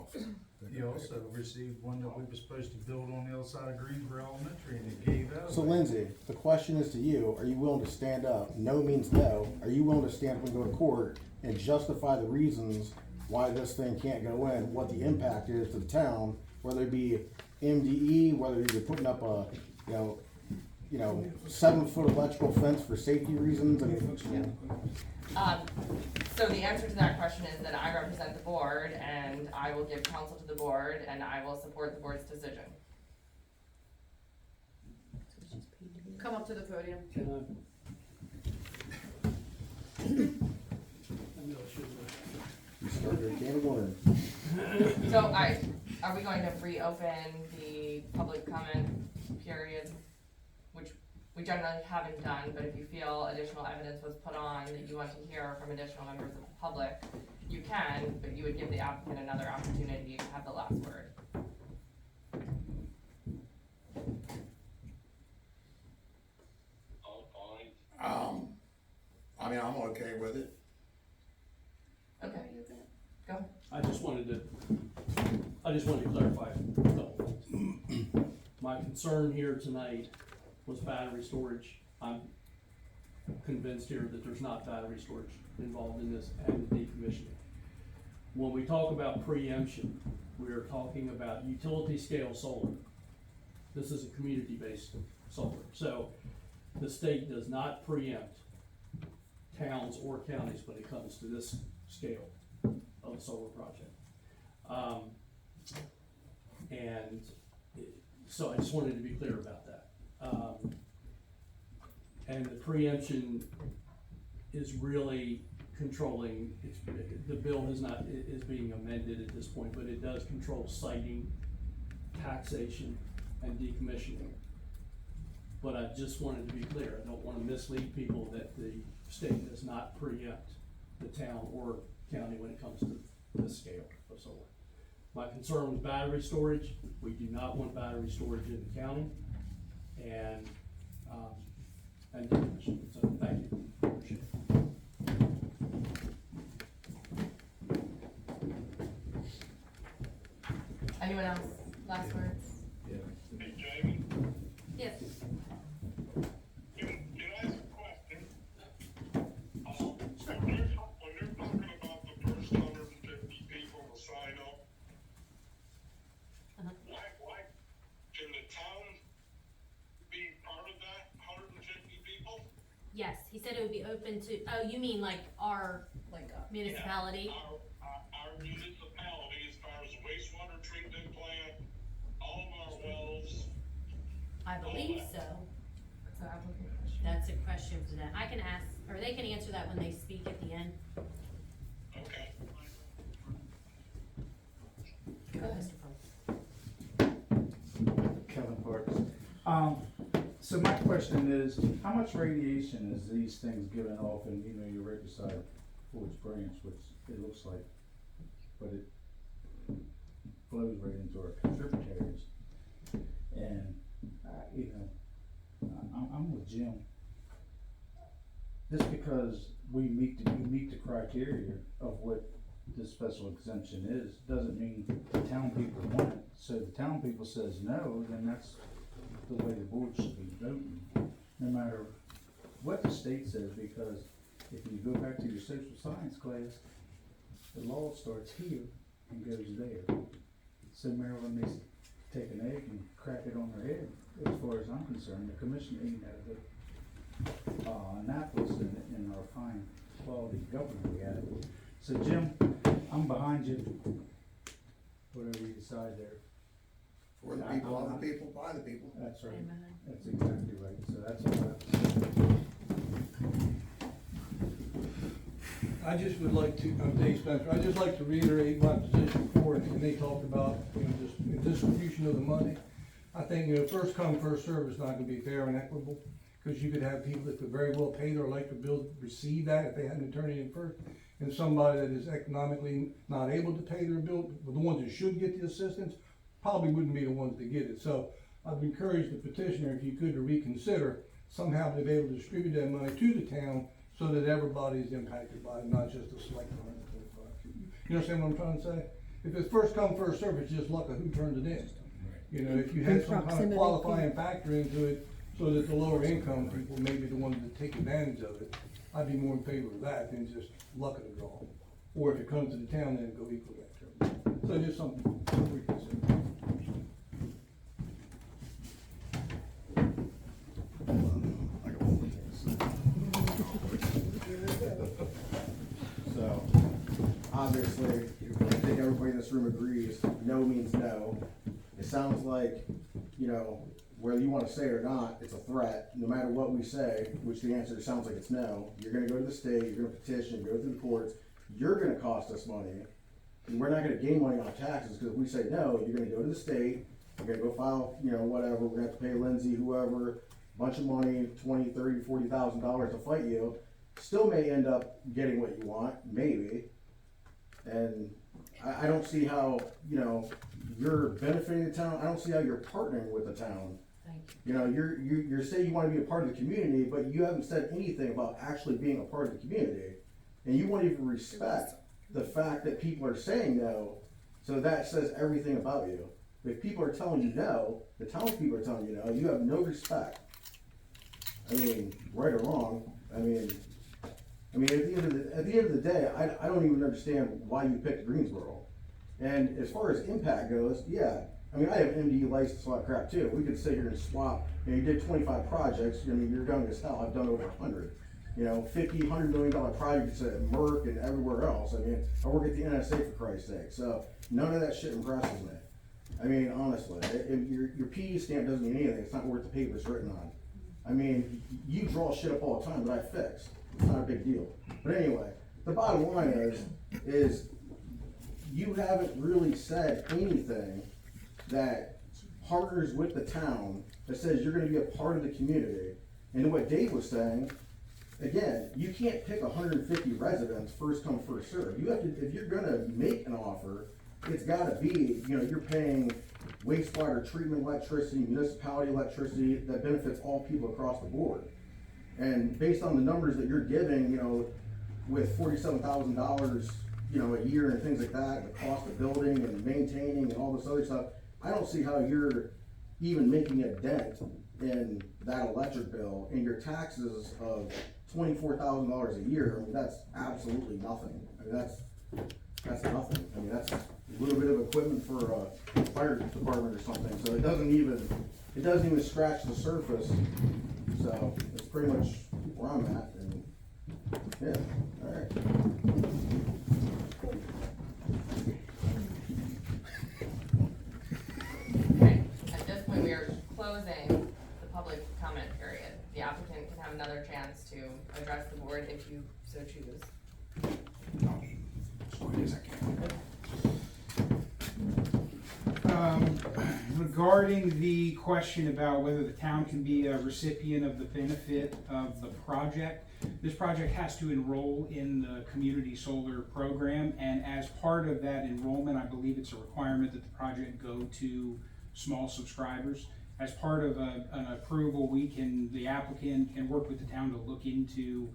You also received one that we were supposed to build on the other side of Greensboro Elementary, and it gave out. So Lindsay, the question is to you, are you willing to stand up? No means no. Are you willing to stand up and go to court and justify the reasons why this thing can't go in, what the impact is to the town, whether it be MDE, whether you're putting up a, 7-foot electrical fence for safety reasons, So the answer to that question is that I represent the board and I will give counsel to the board and I will support the board's decision. Come up to the podium. You started a can of worms. So are we going to reopen the public comment period? Which we generally haven't done, but if you feel additional evidence was put on that you want to hear from additional members of the public, you can, but you would give the applicant another opportunity to have the last word. I mean, I'm okay with it. Okay, go ahead. I just wanted to clarify a couple things. My concern here tonight was battery storage. I'm convinced here that there's not battery storage involved in this and the decommissioning. When we talk about preemption, we are talking about utility scale solar. This is a community-based solar. So the state does not preempt towns or counties when it comes to this scale of a solar project. So I just wanted to be clear about that. And the preemption is really controlling, the bill is being amended at this point, but it does control siting, taxation, and decommissioning. But I just wanted to be clear, I don't wanna mislead people that the state does not preempt the town or county when it comes to this scale of solar. My concern was battery storage. We do not want battery storage in the county, and decommissioning. So thank you. Appreciate it. Anyone else? Last words? Hey, Jamie, Yes. can I ask a question? When you're talking about the first 150 people to sign up, why can the town be part of that 150 people? Yes, he said it would be open to, oh, you mean like our municipality? Our municipality, as far as wastewater treatment plant, all of our wells. I believe so. That's an applicant question. That's a question for them. I can ask, or they can answer that when they speak at the end. Okay. Go ahead. Kevin Parks. So my question is, how much radiation is these things giving off? And you know, you're right beside Ford's Branch, which it looks like, but it flows right into our tributaries. And you know, I'm with Jim. Just because we meet the criteria of what this special exemption is, doesn't mean the town people want it. So if the town people says no, then that's the way the board should be voting, no matter what the state says, because if you go back to your social science class, the law starts here and goes there. So Maryland needs to take an egg and crack it on their head, as far as I'm concerned. The commission ain't had a Annapolis in our fine quality government we have. So Jim, I'm behind you, whatever you decide there. For the people, on the people, by the people. That's right. Amen. That's exactly right. So that's all I have to say. I just would like to, I'm Dave Spencer, I'd just like to reiterate my position before, and they talked about, you know, just the distribution of the money. I think, you know, first come, first served is not gonna be fair and equitable, because you could have people that could very well pay their electric bill, receive that if they had an attorney in first, and somebody that is economically not able to pay their bill, but the ones that should get the assistance, probably wouldn't be the ones that get it. So I'd encourage the petitioner, if you could, to reconsider somehow to be able to distribute that money to the town so that everybody is impacted by it, not just the select 125. You understand what I'm trying to say? If it's first come, first served, it's just luck of who turned it in. You know, if you had some kind of qualifying factor into it so that the lower income people may be the ones that take advantage of it, I'd be more in favor of that than just luck of the draw. Or if it comes to the town, then go equal that. So just something to reconsider. So, obviously, I think everybody in this room agrees, no means no. It sounds like, you know, whether you wanna say it or not, it's a threat, no matter what we say, which the answer sounds like it's no. You're gonna go to the state, you're gonna petition, go through the courts, you're gonna cost us money, And we're not gonna gain money on taxes, cause if we say no, you're gonna go to the state, you're gonna go file, you know, whatever, we're gonna have to pay Lindsay, whoever, bunch of money, $20,000, $30,000, $40,000 to fight you. Still may end up getting what you want, maybe. And I don't see how, you know, you're benefiting the town, I don't see how you're partnering with the town. Thank you. You know, you're saying you wanna be a part of the community, but you haven't said anything about actually being a part of the community. And you won't even respect the fact that people are saying no, so that says everything about you. If people are telling you no, the townspeople are telling you no, you have no respect. I mean, right or wrong, I mean, at the end of the day, I don't even understand why you picked Greensboro. And as far as impact goes, yeah, I mean, I have an MDE license, a lot of crap too. We could sit here and swap, you know, you did 25 projects, I mean, you're young as hell, I've done over 100. You know, $50, $100 million projects at Merck and everywhere else. I mean, I work at the NSA for Christ's sake, so none of that shit impresses me. I mean, honestly, your PE stamp doesn't mean anything, it's not worth the paper it's written on. I mean, you draw shit up all the time that I fix. It's not a big deal. But anyway, the bottom line is you haven't really said anything that partners with the town that says you're gonna be a part of the community. And what Dave was saying, again, you can't pick 150 residents first come, first serve. You have to, if you're gonna make an offer, it's gotta be, you know, you're paying wastewater treatment electricity, municipality electricity that benefits all people across the board. And based on the numbers that you're giving, you know, with $47,000, you know, a year and things like that, the cost of building and maintaining and all this other stuff, I don't see how you're even making a dent in that electric bill, and your taxes of $24,000 a year. I mean, that's absolutely nothing. I mean, that's nothing. I mean, that's a little bit of equipment for a fire department or something. So it doesn't even scratch the surface. So it's pretty much where I'm at. And yeah, all right. Okay, at this point, we are closing the public comment period. The applicant can have another chance to address the board if you so choose. As quick as I can. Regarding the question about whether the town can be a recipient of the benefit of the project, this project has to enroll in the community solar program, and as part of that enrollment, I believe it's a requirement that the project go to small subscribers. As part of an approval, the applicant can work with the town to look into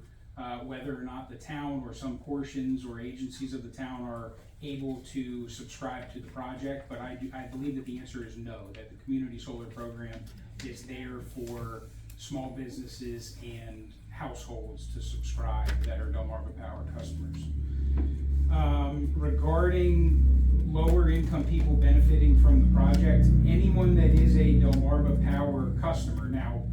whether or not the town or some portions or agencies of the town are able to subscribe to the project, but I believe that the answer is no, that the community solar program is there for small businesses and households to subscribe that are Delmarva Power customers. Regarding lower income people benefiting from the project, anyone that is a Delmarva Power customer, now,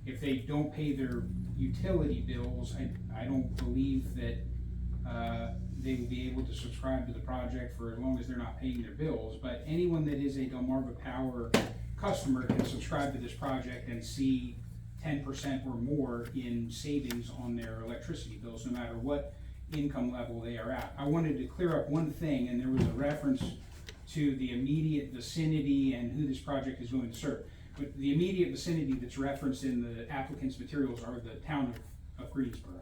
if they don't pay their utility bills, I don't believe that they will be able to subscribe to the project for as long as they're not paying their bills, but anyone that is a Delmarva Power customer can subscribe to this project and see 10% or more in savings on their electricity bills, no matter what income level they are at. I wanted to clear up one thing, and there was a reference to the immediate vicinity and who this project is going to serve. But the immediate vicinity that's referenced in the applicant's materials are the town of Greensboro.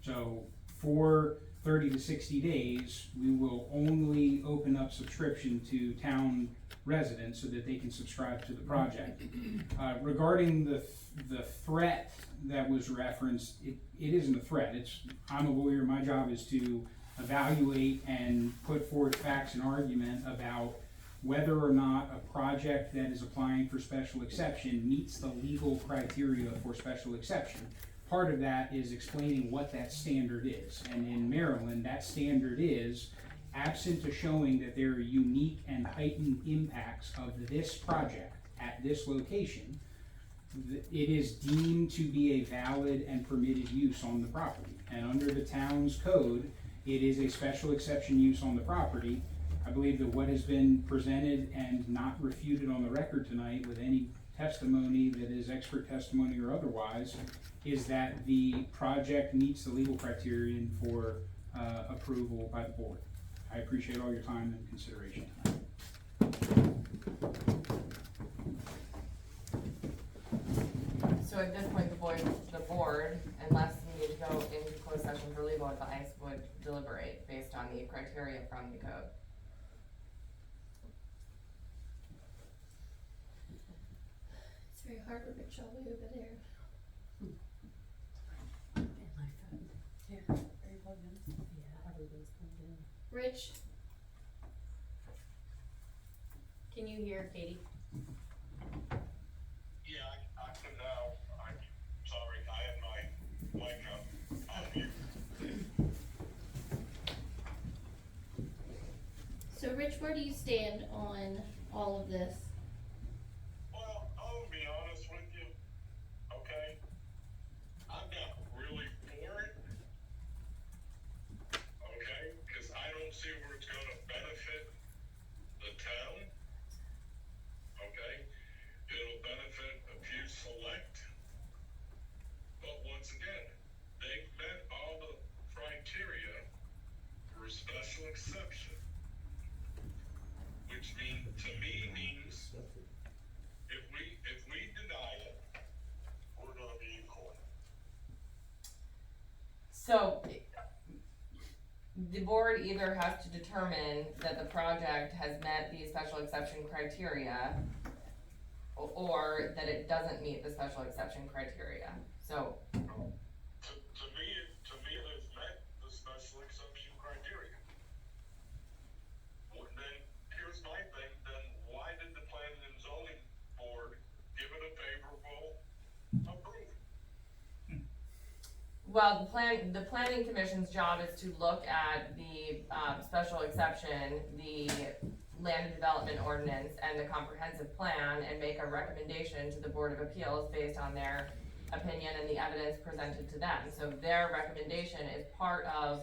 So for 30 to 60 days, we will only open up subscription to town residents so that they can subscribe to the project. Regarding the threat that was referenced, it isn't a threat. I'm a lawyer, my job is to evaluate and put forth facts and argument about whether or not a project that is applying for special exception meets the legal criteria for special exception. Part of that is explaining what that standard is. And in Maryland, that standard is, absent of showing that there are unique and heightened impacts of this project at this location, it is deemed to be a valid and permitted use on the property. And under the town's code, it is a special exception use on the property. I believe that what has been presented and not refuted on the record tonight with any testimony that is expert testimony or otherwise is that the project meets the legal criterion for approval by the board. I appreciate all your time and consideration tonight. So at this point, the board, unless we need to go into closed session for legal advice, would deliberate based on the criteria from the code. It's very hard to reach all the way over there. Rich, Can you hear Katie? Yeah, I can now, I'm sorry, I had my mic on mute. so Rich, where do you stand on all of this? Well, I'll be honest with you, okay? I'm not really for it. Okay, cause I don't see where it's gonna benefit the town. Okay, it'll benefit a few select. But once again, they've met all the criteria for a special exception. Which to me means if we deny it, we're gonna be in court. So, the board either has to determine that the project has met the special exception criteria, or that it doesn't meet the special exception criteria. So, To me, it has met the special exception criteria. Well, then, here's my thing, then why did the planning and zoning board give it a favorable approval? well, the planning commission's job is to look at the, special exception, the land development ordinance, and the comprehensive plan, and make a recommendation to the Board of Appeals based on their opinion and the evidence presented to them. So their recommendation is part of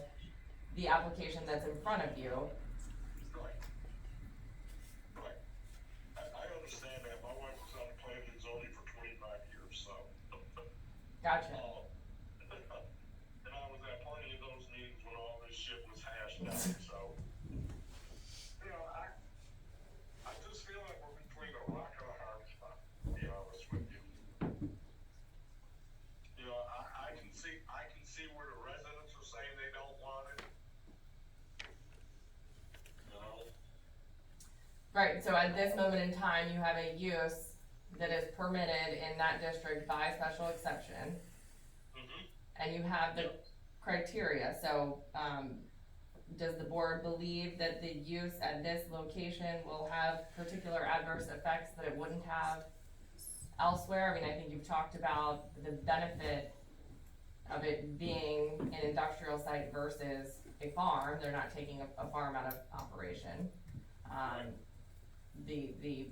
the application that's in front of you. Right. Right. I understand that, my wife was on planning and zoning for 25 years, so. Gotcha. And I was at plenty of those meetings when all this shit was hashed out, so. You know, I just feel like we're between a rock and a hard spot, to be honest with you. You know, I can see where the residents are saying they don't want it. You know? Right, so at this moment in time, you have a use that is permitted in that district by special exception, and you have the criteria, so, does the board believe that the use at this location will have particular adverse effects that it wouldn't have elsewhere? I mean, I think you've talked about the benefit of it being an industrial site versus a farm. They're not taking a farm out of operation. The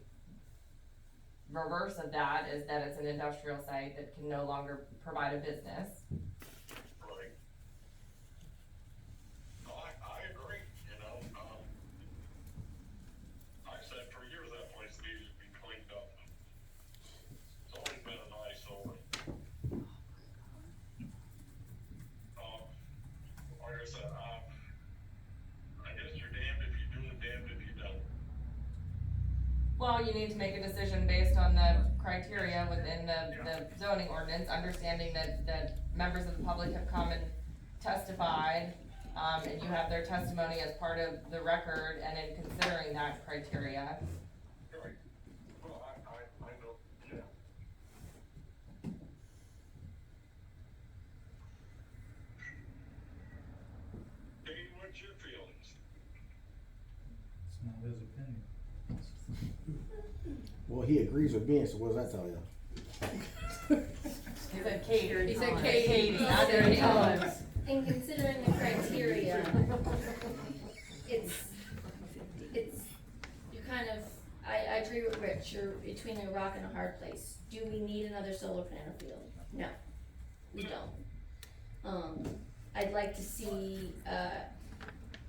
reverse of that is that it's an industrial site that can no longer provide a business. Right. No, I agree, you know, I said for years that place needed to be cleaned up. It's always been an eyesore. Like I said, I guess you're damned if you do and damned if you don't. Well, you need to make a decision based on the criteria within the zoning ordinance, understanding that members of the public have come and testified, and you have their testimony as part of the record, and in considering that criteria. Right. Well, I know, yeah. Dave, what's your feelings? It's not his opinion. Well, he agrees with me, so what does that tell you? He said Katie. He said Katie. Not their names. in considering the criteria, it's, you kind of, I agree with Rich, you're between a rock and a hard place. Do we need another solar panel field? No, we don't. I'd like to see,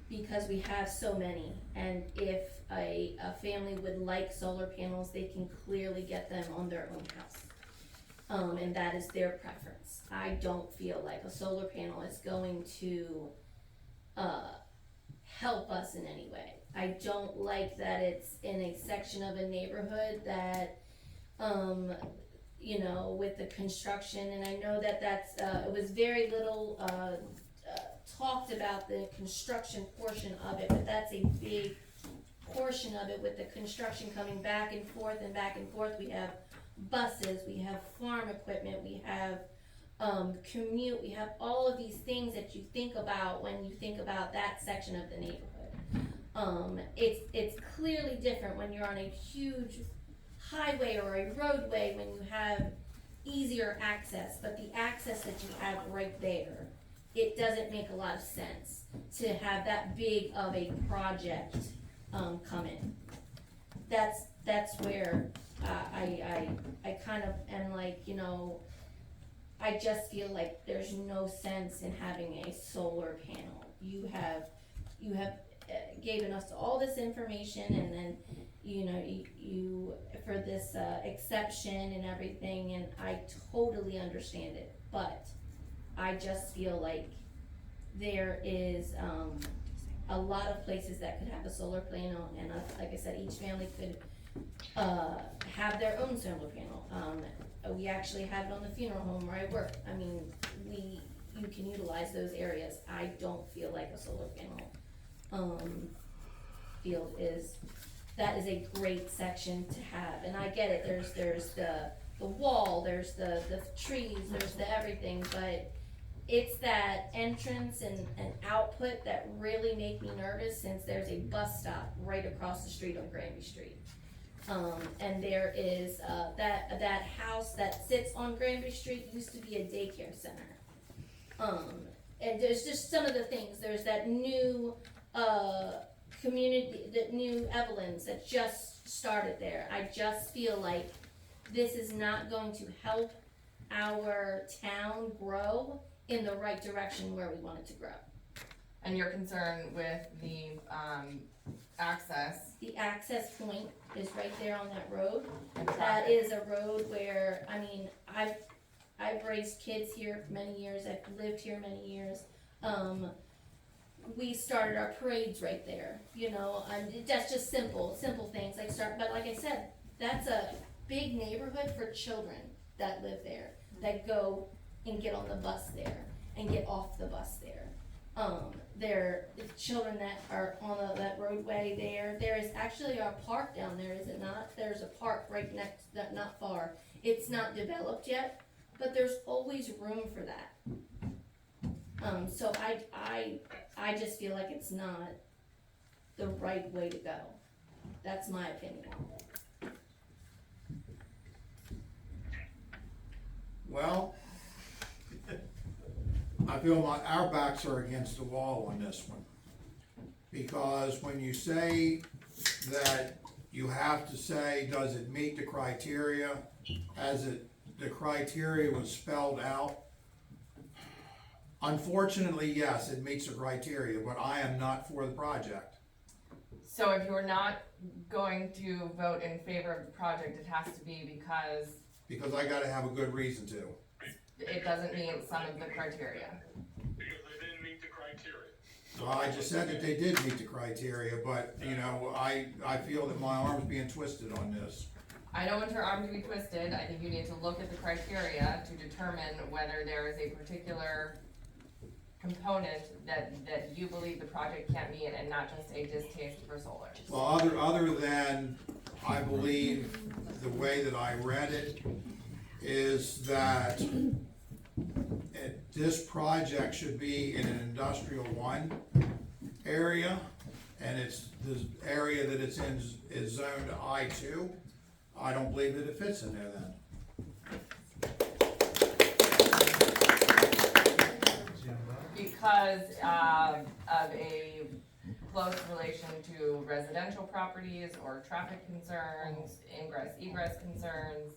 because we have so many, and if a family would like solar panels, they can clearly get them on their own house. And that is their preference. I don't feel like a solar panel is going to, help us in any way. I don't like that it's in a section of a neighborhood that, you know, with the construction, and I know that that's, it was very little, talked about the construction portion of it, but that's a big portion of it with the construction coming back and forth and back and forth. We have buses, we have farm equipment, we have commute, we have all of these things that you think about when you think about that section of the neighborhood. It's clearly different when you're on a huge highway or a roadway when you have easier access, but the access that you have right there, it doesn't make a lot of sense to have that big of a project come in. That's where I kind of am like, you know, I just feel like there's no sense in having a solar panel. You have given us all this information, and then, you know, you for this exception and everything, and I totally understand it, but I just feel like there is a lot of places that could have a solar panel, and like I said, each family could have their own solar panel. We actually have it on the funeral home where I work. I mean, you can utilize those areas. I don't feel like a solar panel field that is a great section to have, and I get it. There's the wall, there's the trees, there's the everything, but it's that entrance and output that really make me nervous, since there's a bus stop right across the street on Granby Street. And there is that house that sits on Granby Street used to be a daycare center. And there's just some of the things. There's that new community, that new Evelyn's that just started there. I just feel like this is not going to help our town grow in the right direction where we want it to grow. And you're concerned with the access. The access point is right there on that road. And That traffic. is a road where, I mean, I've raised kids here for many years, I've lived here many years. We started our parades right there, you know, that's just simple things but like I said, that's a big neighborhood for children that live there, that go and get on the bus there and get off the bus there. There are children that are on that roadway there. There is actually a park down there, is it not? There's a park right next, not far. It's not developed yet, but there's always room for that. So I just feel like it's not the right way to go. That's my opinion. Well, I feel our backs are against the wall on this one. Because when you say that you have to say, does it meet the criteria, the criteria was spelled out? Unfortunately, yes, it meets the criteria, but I am not for the project. So if you're not going to vote in favor of the project, it has to be because I gotta have a good reason to. it doesn't meet some of the criteria. Because they didn't meet the criteria. Well, I just said that they did meet the criteria, but, you know, I feel that my arm's being twisted on this. I don't want your arm to be twisted. I think you need to look at the criteria to determine whether there is a particular component that you believe the project can't meet, and not just a distaste for solar. Well, other than, I believe, the way that I read it, is that this project should be in an industrial 1 area, and it's, the area that it's in is zoned I2. I don't believe that it fits in there then. Because of a close relation to residential properties or traffic concerns, egress concerns.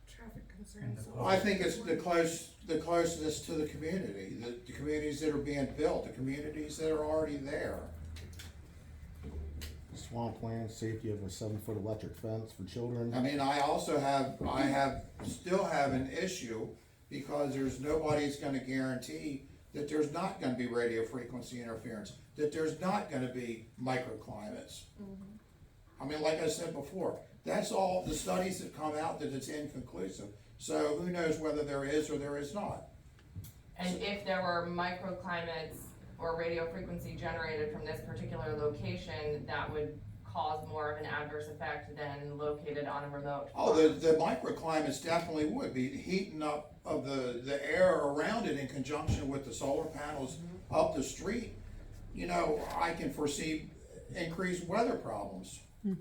Traffic concerns. I think it's the closeness to the community, the communities that are being built, the communities that are already there. Swampland, safety of a 7-foot electric fence for children. I mean, I still have an issue, because there's nobody's gonna guarantee that there's not gonna be radio frequency interference. that there's not gonna be microclimates. I mean, like I said before, that's all the studies that come out that it's inconclusive. So who knows whether there is or there is not. And if there were microclimates or radio frequency generated from this particular location, that would cause more of an adverse effect than located on a remote. Oh, the microclimates definitely would be heating up of the air around it in conjunction with the solar panels up the street. You know, I can foresee increased weather problems. Like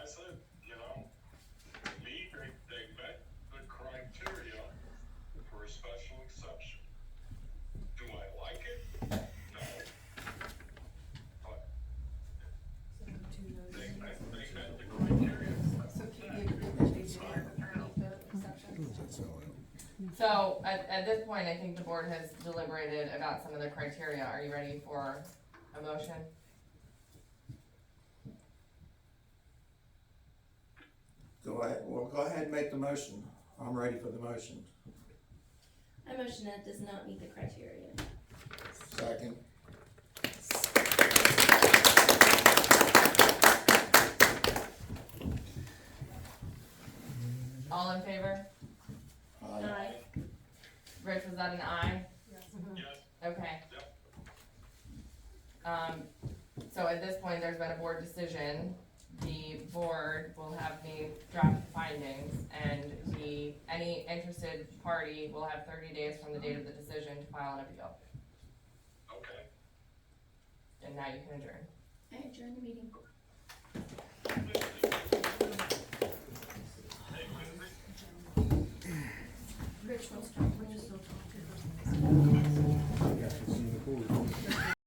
I said, you know, to me, they met the criteria for a special exception. Do I like it? No. But they met the criteria. So can you give these attorney for exceptions? So at this point, I think the board has deliberated about some of the criteria. Are you ready for a motion? Go ahead and make the motion. I'm ready for the motion. I motion that it does not meet the criteria. Second. All in favor? Aye. Rich, was that an aye? Yes. Okay. Yep. So at this point, there's been a board decision. The board will have me draft findings, and any interested party will have 30 days from the date of the decision to file an appeal. Okay. And now you can adjourn. I adjourn the meeting.